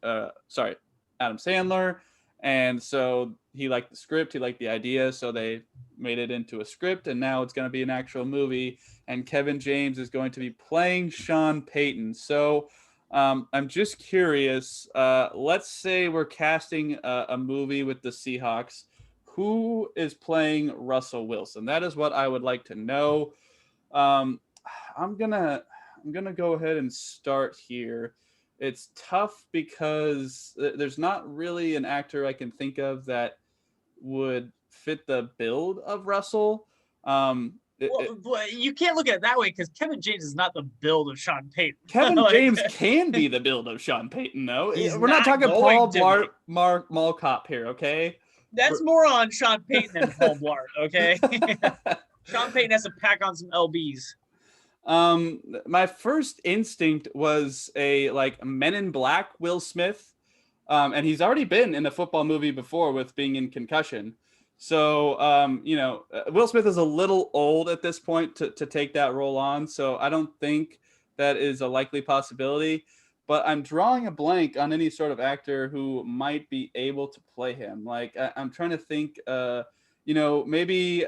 Adam Sandler. And so he liked the script, he liked the idea, so they made it into a script, and now it's going to be an actual movie, and Kevin James is going to be playing Sean Payton. So I'm just curious, let's say we're casting a movie with the Seahawks. Who is playing Russell Wilson? That is what I would like to know. I'm gonna go ahead and start here. It's tough because there's not really an actor I can think of that would fit the build of Russell. Well, you can't look at it that way because Kevin James is not the build of Sean Payton. Kevin Like, James can be the build of Sean Payton, though. He's We're not not talking going Paul to Blart, Mall Cop here, okay? That's more on Sean Payton than Paul Blart, okay? Sean Payton has to pack on some LBs. My first instinct was a Men in Black Will Smith, and he's already been in a football movie before with being in Concussion. So Will Smith is a little old at this point to take that role on, so I don't think that is a likely possibility. But I'm drawing a blank on any sort of actor who might be able to play him. Like I'm trying to think, maybe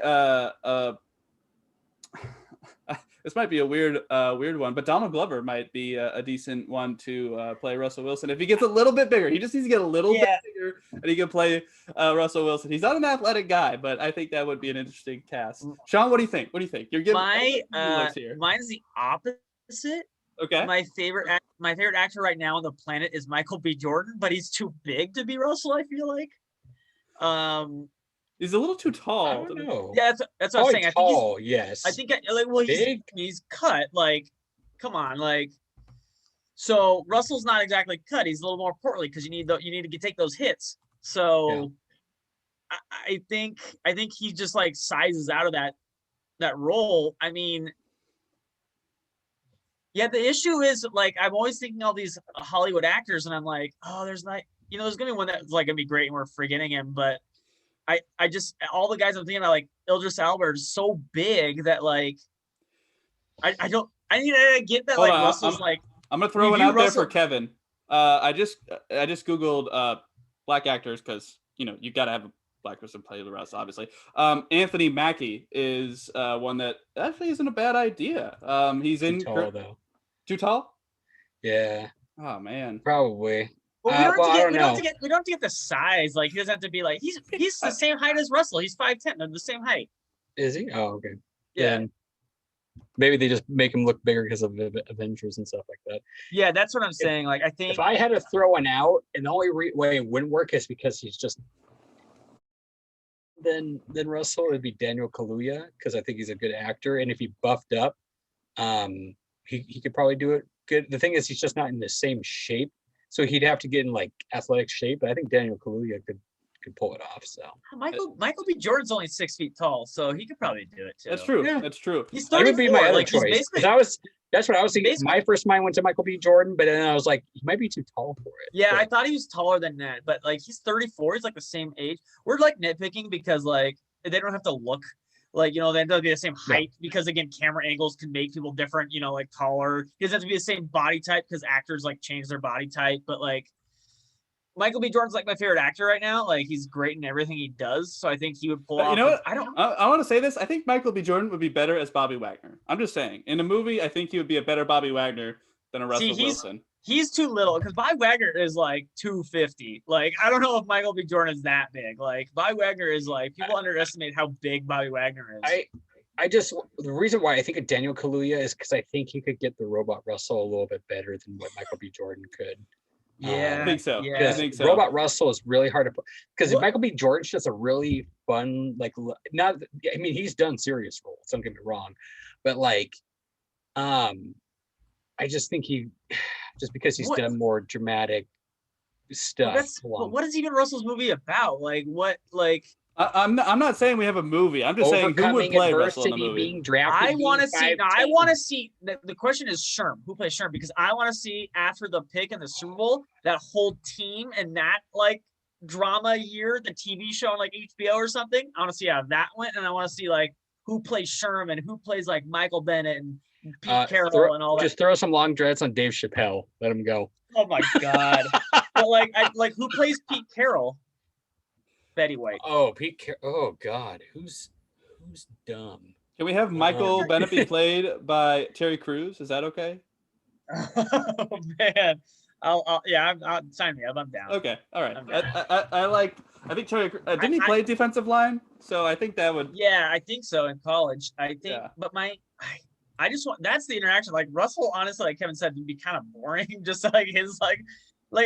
this might be a weird one, but Donald Glover might be a decent one to play Russell Wilson if he gets a little bit bigger. He just needs to get a little bit bigger, and he can play Russell Wilson. He's not an athletic guy, but I think that would be an interesting cast. Sean, what do you think? You're giving mine's the opposite. Okay. My favorite actor right now on the planet is Michael B. Jordan, but he's too big to be Russell, I feel like. He's a little too tall. I don't know. Yeah, that's what I'm saying. Tall, yes. I think he's cut. Like, come on, like. So Russell's not exactly cut. He's a little more portly because you need to take those hits. So, yeah. I think he just like sizes out of that role. I mean, yeah. The issue is like I'm always thinking all these Hollywood actors, and I'm like, oh, there's gonna be one that's like gonna be great, and we're forgetting him, but. I just all the guys I'm thinking about like Idris Elba is so big that like I need to get that. Hold like on, Russell's I'm gonna throw one out there for Kevin. I just googled black actors because you gotta have a black person play the rest, obviously. Anthony Mackie is one that actually isn't a bad idea. He's too tall though. Too tall? Yeah. Oh man. Probably. Well, we don't have to get the size. Like he doesn't have to be like he's the same height as Russell. He's 5'10". They're the same height. Is he? Oh, okay. Yeah. Maybe they just make him look bigger because of Avengers and stuff like that. Yeah, that's what I'm saying. Like I think if I had to throw one out, and the only way it wouldn't work is because he's just then Russell would be Daniel Kaluuya because I think he's a good actor, and if he buffed up, he could probably do it good. The thing is, he's just not in the same shape. So he'd have to get in like athletic shape, but I think Daniel Kaluuya could pull it off. So Michael B. Jordan's only 6 feet tall, so he could probably do it too. That's true. Yeah. That's true. He's 34. That would be my other choice. Because that's what I was thinking. My first mind went to Michael B. Jordan, but then I was like, he might be too tall for it. Yeah, I thought he was taller than that, but like he's 34. He's like the same age. We're like nitpicking because like they don't have to look. Like, they have to be the same height because, again, camera angles can make people different, like taller. He doesn't have to be the same body type because actors, like, change their body type. But, like, Michael B. Jordan's, like, my favorite actor right now. Like, he's great in everything he does. So I think he would pull off. You know what? I want to say this. I think Michael B. Jordan would be better as Bobby Wagner. I'm just saying. In a movie, I think he would be a better Bobby Wagner than a Russell Wilson. He's too little because Bobby Wagner is like 250. Like, I don't know if Michael B. Jordan is that big. Like, Bobby Wagner is like, people underestimate how big Bobby Wagner is. The reason why I think of Daniel Kaluuya is because I think he could get the Robot Russell a little bit better than what Michael B. Jordan could. Yeah, I think so. Yeah, I think so. Robot Russell is really hard to put because Michael B. Jordan's just a really fun, like, not. I mean, he's done serious roles. Don't get me wrong, but like, I just think just because he's done more dramatic stuff. But what is even Russell's movie about? Like what? Like I'm not saying we have a movie. I'm just saying who would play Russell in the movie. Being drafted. I want to see. No, I want to see. The question is Sherm. Who plays Sherm? Because I want to see after the pick in the Super Bowl that whole team and that like drama year, the TV show on like HBO or something. I want to see how that went, and I want to see like who plays Sherm and who plays like Michael Bennett and Pete Carroll and all that. Just throw some long dreads on Dave Chappelle. Let him go. Oh my God. But like who plays Pete Carroll? Betty White. Oh, oh God. Who's dumb? Can we have Michael Bennett be played by Terry Crews? Is that okay? Oh man. I'll sign me up. I'm down. Okay. All right. I think Terry didn't he play defensive line? So I think that would. Yeah, I think so in college. I think, Yeah. but I just want, that's the interaction. Like Russell, honestly, like Kevin said, would be kind of boring. Just like his like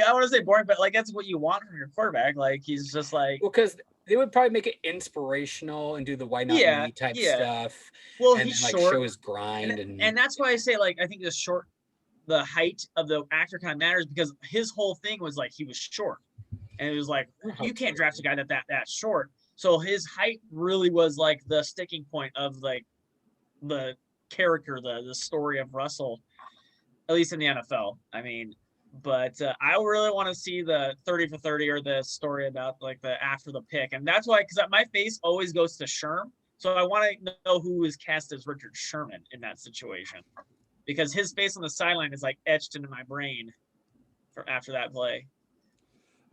I want to say boring, but like that's what you want from your quarterback. Like he's just like. Well, because they would probably make it inspirational and do the why not me type stuff. Well, and he's then, short. show his grind and that's why I say like I think the height of the actor kind of matters, because his whole thing was like he was short, and it was like you can't draft a guy that short. So his height really was like the sticking point of like the character, the story of Russell, at least in the NFL. I mean, but I really want to see the 30 for 30 or the story about like the after the pick, and that's why, because my face always goes to Sherm. So I want to know who is cast as Richard Sherman in that situation, because his face on the sideline is like etched into my brain for after that play.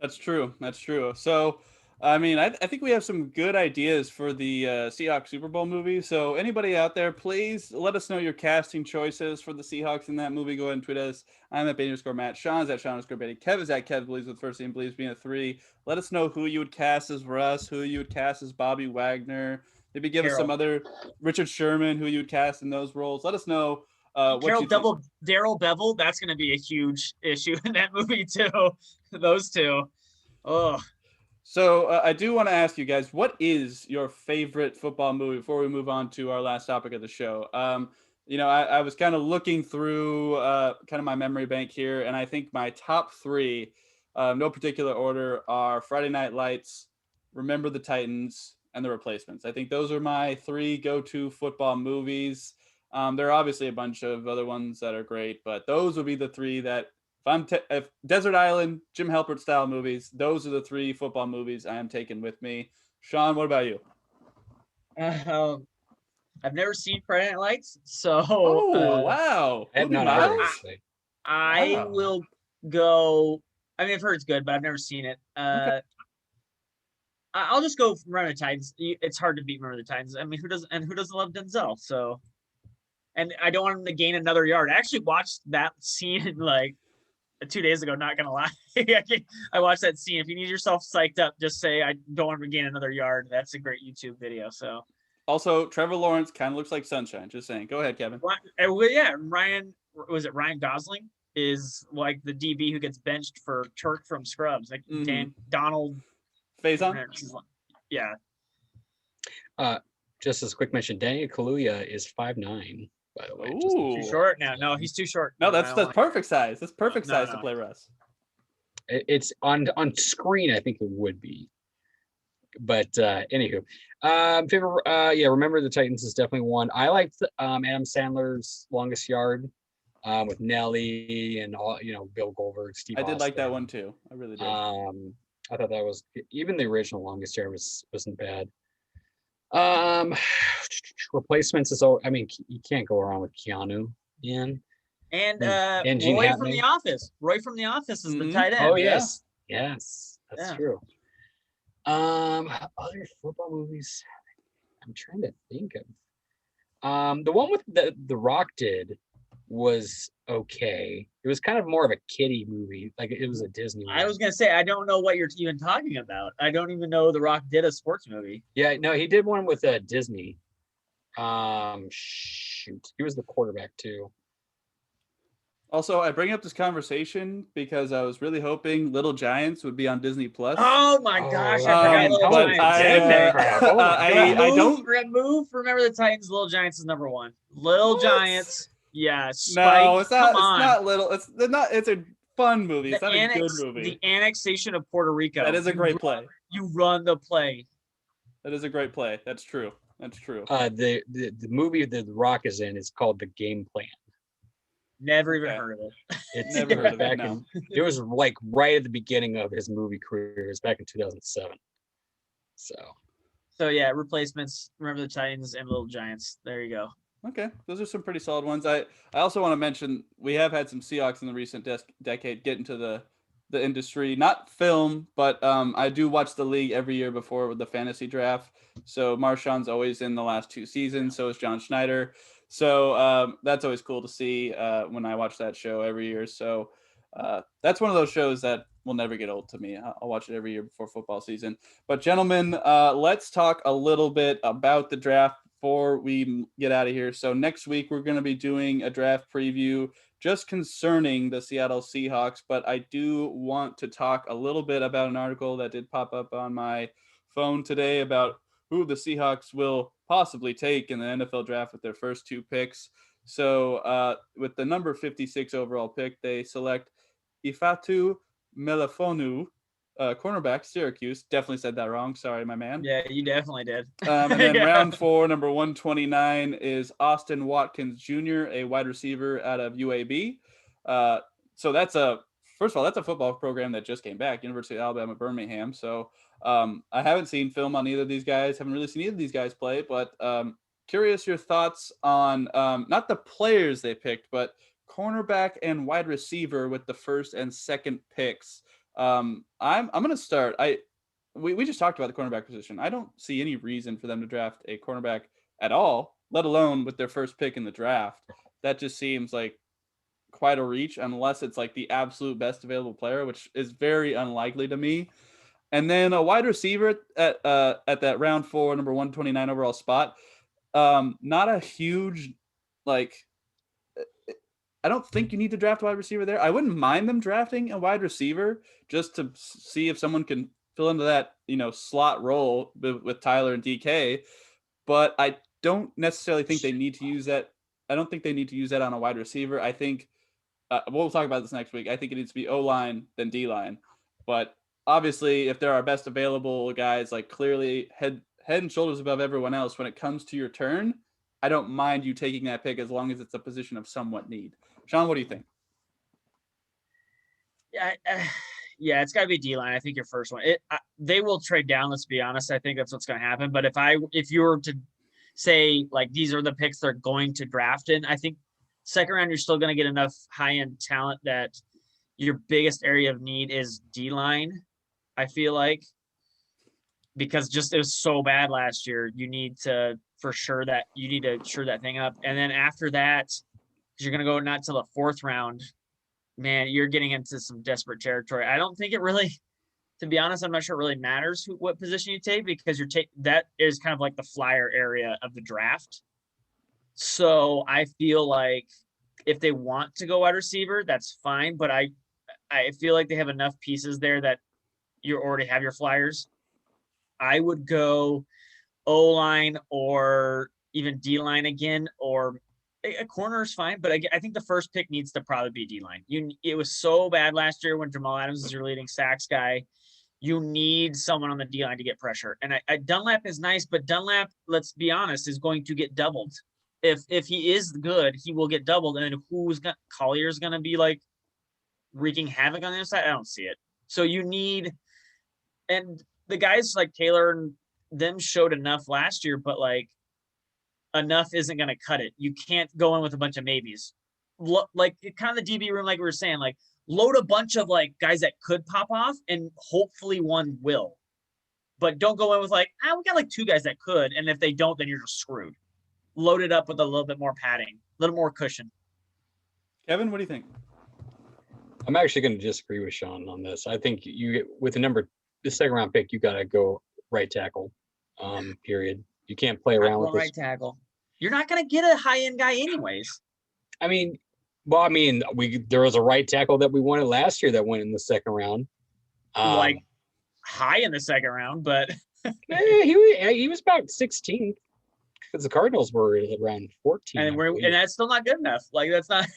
That's true. That's true. So, I mean, I think we have some good ideas for the Seahawks Super Bowl movie. So anybody out there, please let us know your casting choices for the Seahawks in that movie. Go ahead and tweet us. I'm at Baby_Matt. Sean's at Sean_Betty. Kev is at Kev Believes with first name Believes being a 3. Let us know who you would cast as Russ, who you would cast as Bobby Wagner. Maybe give us some other Richard Sherman, who you would cast in those roles. Let us know. Daryl Bevel, that's going to be a huge issue in that movie too. Those two. Oh. So I do want to ask you guys, what is your favorite football movie before we move on to our last topic of the show? I was kind of looking through kind of my memory bank here, and I think my top 3, no particular order, are Friday Night Lights, Remember the Titans, and The Replacements. I think those are my 3 go-to football movies. There are obviously a bunch of other ones that are great, but those would be the 3 that if Desert Island, Jim Halpert style movies, those are the 3 football movies I am taking with me. Sean, what about you? I've never seen Friday Night Lights, so wow. I will go. I mean, I've heard it's good, but I've never seen it. Okay. I'll just go Remember the Titans. It's hard to beat Remember the Titans. I mean, who doesn't love Denzel? So, and I don't want him to gain another yard. I actually watched that scene like 2 days ago. Not gonna lie, I watched that scene. If you need yourself psyched up, just say I don't want him to gain another yard. That's a great YouTube video. So, also Trevor Lawrence kind of looks like sunshine. Just saying. Go ahead, Kevin. Yeah, Ryan Gosling is like the DB who gets benched for Turk from Scrubs, like Donald Faison. Yeah. Just as a quick mention, Daniel Kaluuya is 5'9", by the way. Too short now. No, he's too short. No, that's perfect size. That's perfect size to play Russ. It's on screen. I think it would be, but anywho, favorite. Remember the Titans is definitely one. I liked Adam Sandler's Longest Yard with Nelly and all. Bill Goldberg, Steve. I did like that one too. I really did. I thought that was, even the original Longest Yard wasn't bad. Replacements is, I mean, you can't go wrong with Keanu in. And Roy from The Office. Roy from The Office is the tight end. Oh yes, yes, that's true. Other football movies, I'm trying to think of. The one with the Rock did was okay. It was kind of more of a kiddie movie, like it was a Disney movie. I was gonna say I don't know what you're even talking about. I don't even know The Rock did a sports movie. Yeah, no, he did one with Disney. Shoot, he was the quarterback too. Also, I bring up this conversation because I was really hoping Little Giants would be on Disney Plus. Oh my gosh, I forgot Little Giants. I don't remove Remember the Titans. Little Giants is number 1. Little Giants. Yeah, Spike. No, it's not. It's not little. It's not. It's a fun movie. It's not a good movie. The annexation of Puerto Rico. That is a great play. You run the play. That is a great play. That's true. That's true. The movie that The Rock is in is called The Game Plan. Never even heard of it. It's never heard of it. It was like right at the beginning of his movie career. It was back in 2007. So yeah, Replacements, Remember the Titans, and Little Giants. There you go. Okay, those are some pretty solid ones. I also want to mention we have had some Seahawks in the recent decade get into the industry, not film, but I do watch the league every year before with the fantasy draft. So Marshawn's always in the last 2 seasons. So is John Schneider. So that's always cool to see when I watch that show every year. So that's one of those shows that will never get old to me. I'll watch it every year before football season. But gentlemen, let's talk a little bit about the draft before we get out of here. So next week we're going to be doing a draft preview just concerning the Seattle Seahawks, but I do want to talk a little bit about an article that did pop up on my phone today about who the Seahawks will possibly take in the NFL draft with their first 2 picks. So with the number 56 overall pick, they select Ifatu Melefonu, cornerback, Syracuse. Definitely said that wrong. Sorry, my man. Yeah, you definitely did. And then Yeah. round 4, number 129 is Austin Watkins Jr., a wide receiver out of UAB. So that's first of all, that's a football program that just came back, University of Alabama, Birmingham. So I haven't seen film on either of these guys. Haven't really seen either of these guys play, but curious your thoughts on not the players they picked, but cornerback and wide receiver with the first and second picks. I'm going to start. We just talked about the cornerback position. I don't see any reason for them to draft a cornerback at all, let alone with their first pick in the draft. That just seems like quite a reach unless it's like the absolute best available player, which is very unlikely to me. And then a wide receiver at that round 4, number 129 overall spot. Not a huge, like, I don't think you need to draft a wide receiver there. I wouldn't mind them drafting a wide receiver just to see if someone can fill into that, slot role with Tyler and DK. But I don't necessarily think they need to use that. I don't think they need to use that on a wide receiver. I think we'll talk about this next week. I think it needs to be O-line then D-line. But obviously, if they're our best available guys, like clearly head and shoulders above everyone else when it comes to your turn, I don't mind you taking that pick as long as it's a position of somewhat need. Sean, what do you think? Yeah, it's got to be D-line. I think your first one. They will trade down. Let's be honest. I think that's what's going to happen. But if you were to say like these are the picks they're going to draft in, I think second round you're still going to get enough high-end talent that your biggest area of need is D-line. I feel like because just it was so bad last year, you need to shore that thing up. And then after that, you're going to go not till the 4th round. Man, you're getting into some desperate territory. I don't think it really, to be honest, I'm not sure it really matters what position you take because that is kind of like the flyer area of the draft. So I feel like if they want to go wide receiver, that's fine. But I feel like they have enough pieces there that you already have your flyers. I would go O-line or even D-line again, or a corner is fine, but I think the first pick needs to probably be D-line. It was so bad last year when Jamal Adams is your leading sacks guy. You need someone on the D-line to get pressure. And Dunlap is nice, but Dunlap, let's be honest, is going to get doubled. If he is good, he will get doubled. And then Collier's going to be like wreaking havoc on the other side? I don't see it. So you need, and the guys like Taylor and them showed enough last year, but like, enough isn't going to cut it. You can't go in with a bunch of maybes. Like kind of the DB room, like we were saying, like load a bunch of like guys that could pop off and hopefully one will. But don't go in with like, we got like 2 guys that could. And if they don't, then you're just screwed. Load it up with a little bit more padding, a little more cushion. Kevin, what do you think? I'm actually going to disagree with Sean on this. I think you get with the second round pick, you got to go right tackle, period. You can't play around with this. Right tackle. You're not going to get a high-end guy anyways. I mean, there was a right tackle that we wanted last year that went in the second round. Like high in the second round, but he was about 16th because the Cardinals were around 14. And that's still not good enough. Like that's not.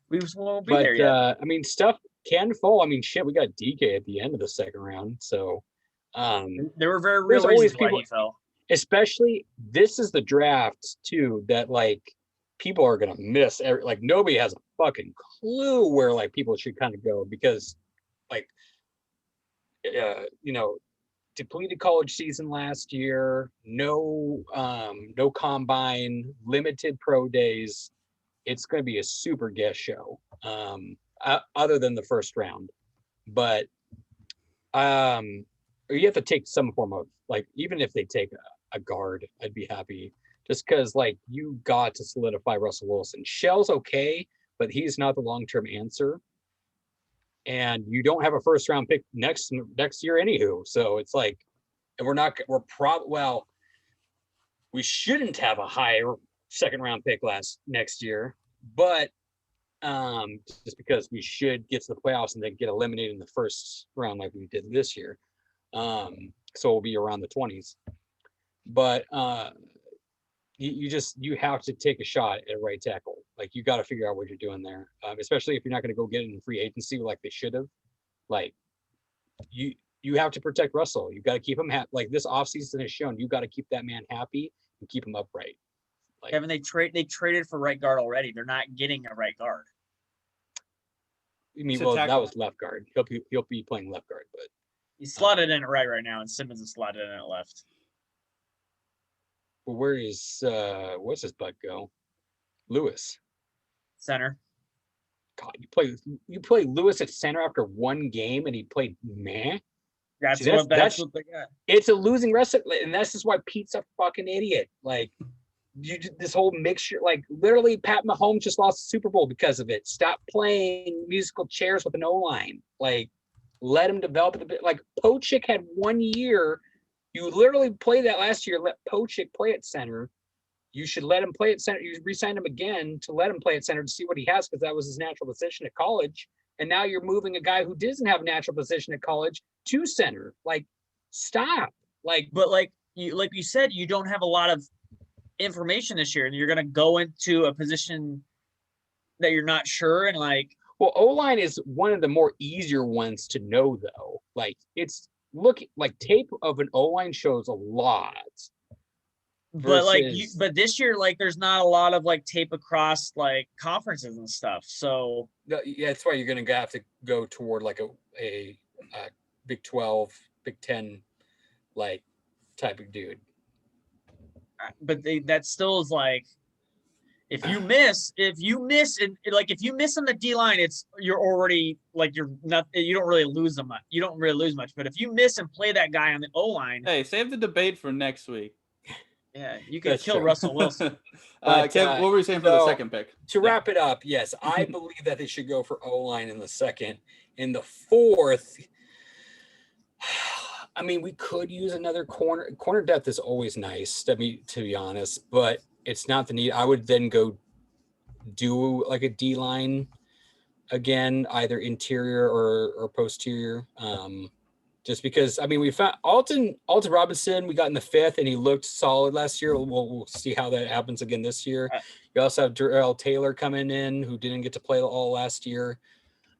We just won't be there yet. I mean, stuff can fall. I mean, shit, we got DK at the end of the second round, so there were very real reasons why he fell. Especially this is the draft too that like people are gonna miss. Like nobody has a fucking clue where like people should kind of go because like depleted college season last year, no combine, limited pro days. It's going to be a super guest show, other than the first round. But you have to take some form of, like, even if they take a guard, I'd be happy, just because, like, you got to solidify Russell Wilson. Shell's okay, but he's not the long-term answer. And you don't have a first round pick next year anywho. So it's like, and we shouldn't have a higher second round pick next year, but just because we should get to the playoffs and then get eliminated in the first round like we did this year. So we'll be around the 20s. But you have to take a shot at right tackle. Like, you got to figure out what you're doing there, especially if you're not going to go get it in free agency like they should have. Like, you have to protect Russell. You got to keep him happy. Like, this offseason has shown, you got to keep that man happy and keep him upright. Like, Kevin, they traded for right guard already. They're not getting a right guard. I mean, well, that was left guard. He'll be playing left guard, but he's slotted in it right now, and Simmons is slotted in it left. Well, where is what's his butt go? Lewis. Center. God, you play Lewis at center after one game, and he played meh. That's what they got. It's a losing recipe, and that's just why Pete's a fucking idiot. Like, this whole mixture, like, literally, Pat Mahomes just lost the Super Bowl because of it. Stop playing musical chairs with an O-line. Like, let him develop it a bit. Like, Pochik had 1 year. You literally played that last year. Let Pochik play at center. You should let him play at center. You re-signed him again to let him play at center to see what he has, because that was his natural position at college. And now you're moving a guy who doesn't have a natural position at college to center. Like, stop. But like you said, you don't have a lot of information this year, and you're going to go into a position that you're not sure. And like, well, O-line is one of the more easier ones to know, though. Like, tape of an O-line shows a lot. But this year, like, there's not a lot of like tape across like conferences and stuff. So yeah, that's why you're going to have to go toward like a Big 12, Big 10, like, type of dude. But that still is like, if you miss on the D line, you're already like, you don't really lose them much. You don't really lose much. But if you miss and play that guy on the O line, hey, save the debate for next week. Yeah, you can kill Russell Wilson. Kev, what were you saying for the second pick? To wrap it up, yes, I believe that they should go for O-line in the second. In the fourth, I mean, we could use another corner. Corner depth is always nice, to be honest, but it's not the need. I would then go do like a D-line again, either interior or posterior. Just because, I mean, we found Alton Robinson, we got in the fifth, and he looked solid last year. We'll see how that happens again this year. You also have Darrell Taylor coming in, who didn't get to play all last year.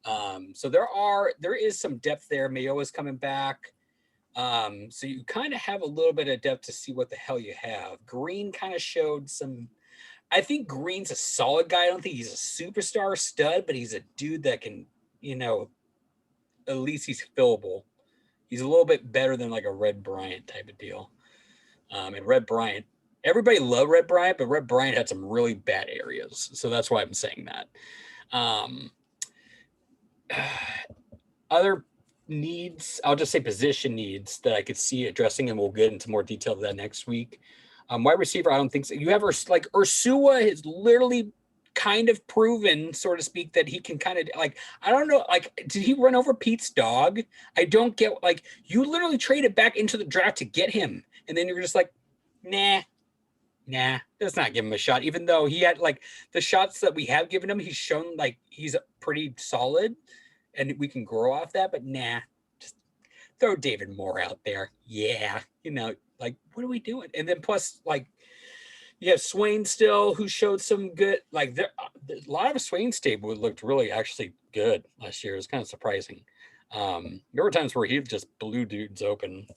So there is some depth there. Mayoa's coming back. So you kind of have a little bit of depth to see what the hell you have. Green kind of showed some. I think Green's a solid guy. I don't think he's a superstar stud, but he's a dude that can, at least he's fillable. He's a little bit better than like a Red Bryant type of deal. And Red Bryant, everybody loved Red Bryant, but Red Bryant had some really bad areas. So that's why I'm saying that. Other needs, I'll just say position needs that I could see addressing, and we'll get into more detail of that next week. Wide receiver, I don't think so. You have Ursua has literally kind of proven, so to speak, that he can kind of, like, I don't know, like, did he run over Pete's dog? I don't get, like, you literally traded back into the draft to get him, and then you're just like, nah, let's not give him a shot, even though he had, like, the shots that we have given him, he's shown, like, he's pretty solid, and we can grow off that, but nah, just throw David Moore out there. Yeah, like, what are we doing? And then plus, like, you have Swain still, who showed some good, like, a lot of Swain's tape looked really actually good last year. It was kind of surprising. There were times where he just blew dudes open,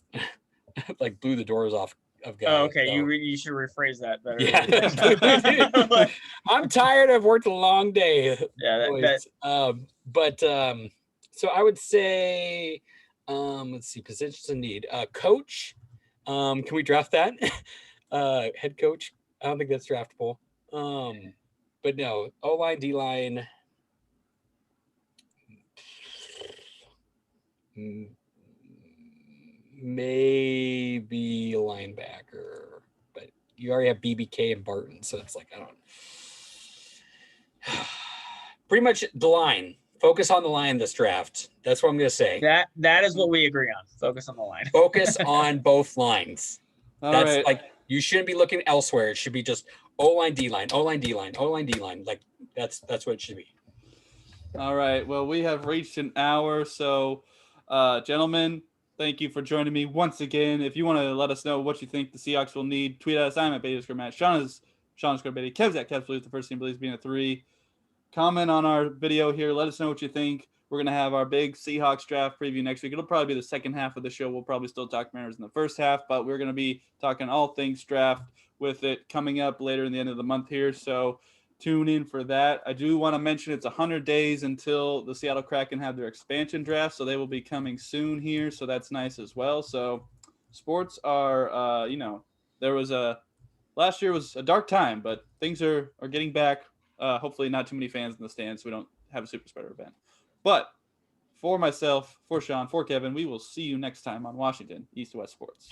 like blew the doors off of guys. Oh, okay. So, you should rephrase that better. Yeah. I'm tired. I've worked a long day. Yeah. So I would say Let's see, positions in need. Coach. Can we draft that? Head coach. I don't think that's draftable. But no, O-line, D-line. Maybe linebacker, but you already have BBK and Barton, so it's like I don't. Pretty much the line. Focus on the line this draft. That's what I'm gonna say. That is what we agree on. Focus on the line. Focus on both lines. All right. Like you shouldn't be looking elsewhere. It should be just O-line, D-line, O-line, D-line, O-line, D-line. Like that's what it should be. All right. Well, we have reached an hour, so gentlemen, thank you for joining me once again. If you want to let us know what you think the Seahawks will need, tweet at us. I'm at Beta_Matt. Sean is Beatty. Kev's at Kev's believes the first team believes being a 3. Comment on our video here. Let us know what you think. We're going to have our big Seahawks draft preview next week. It'll probably be the second half of the show. We'll probably still talk Mariners in the first half, but we're going to be talking all things draft with it coming up later in the end of the month here. So tune in for that. I do want to mention it's 100 days until the Seattle Kraken have their expansion draft, so they will be coming soon here. So that's nice as well. So sports are, there was last year was a dark time, but things are getting back. Hopefully not too many fans in the stands so we don't have a super spreader event. But for myself, for Sean, for Kevin, we will see you next time on Washington East to West Sports.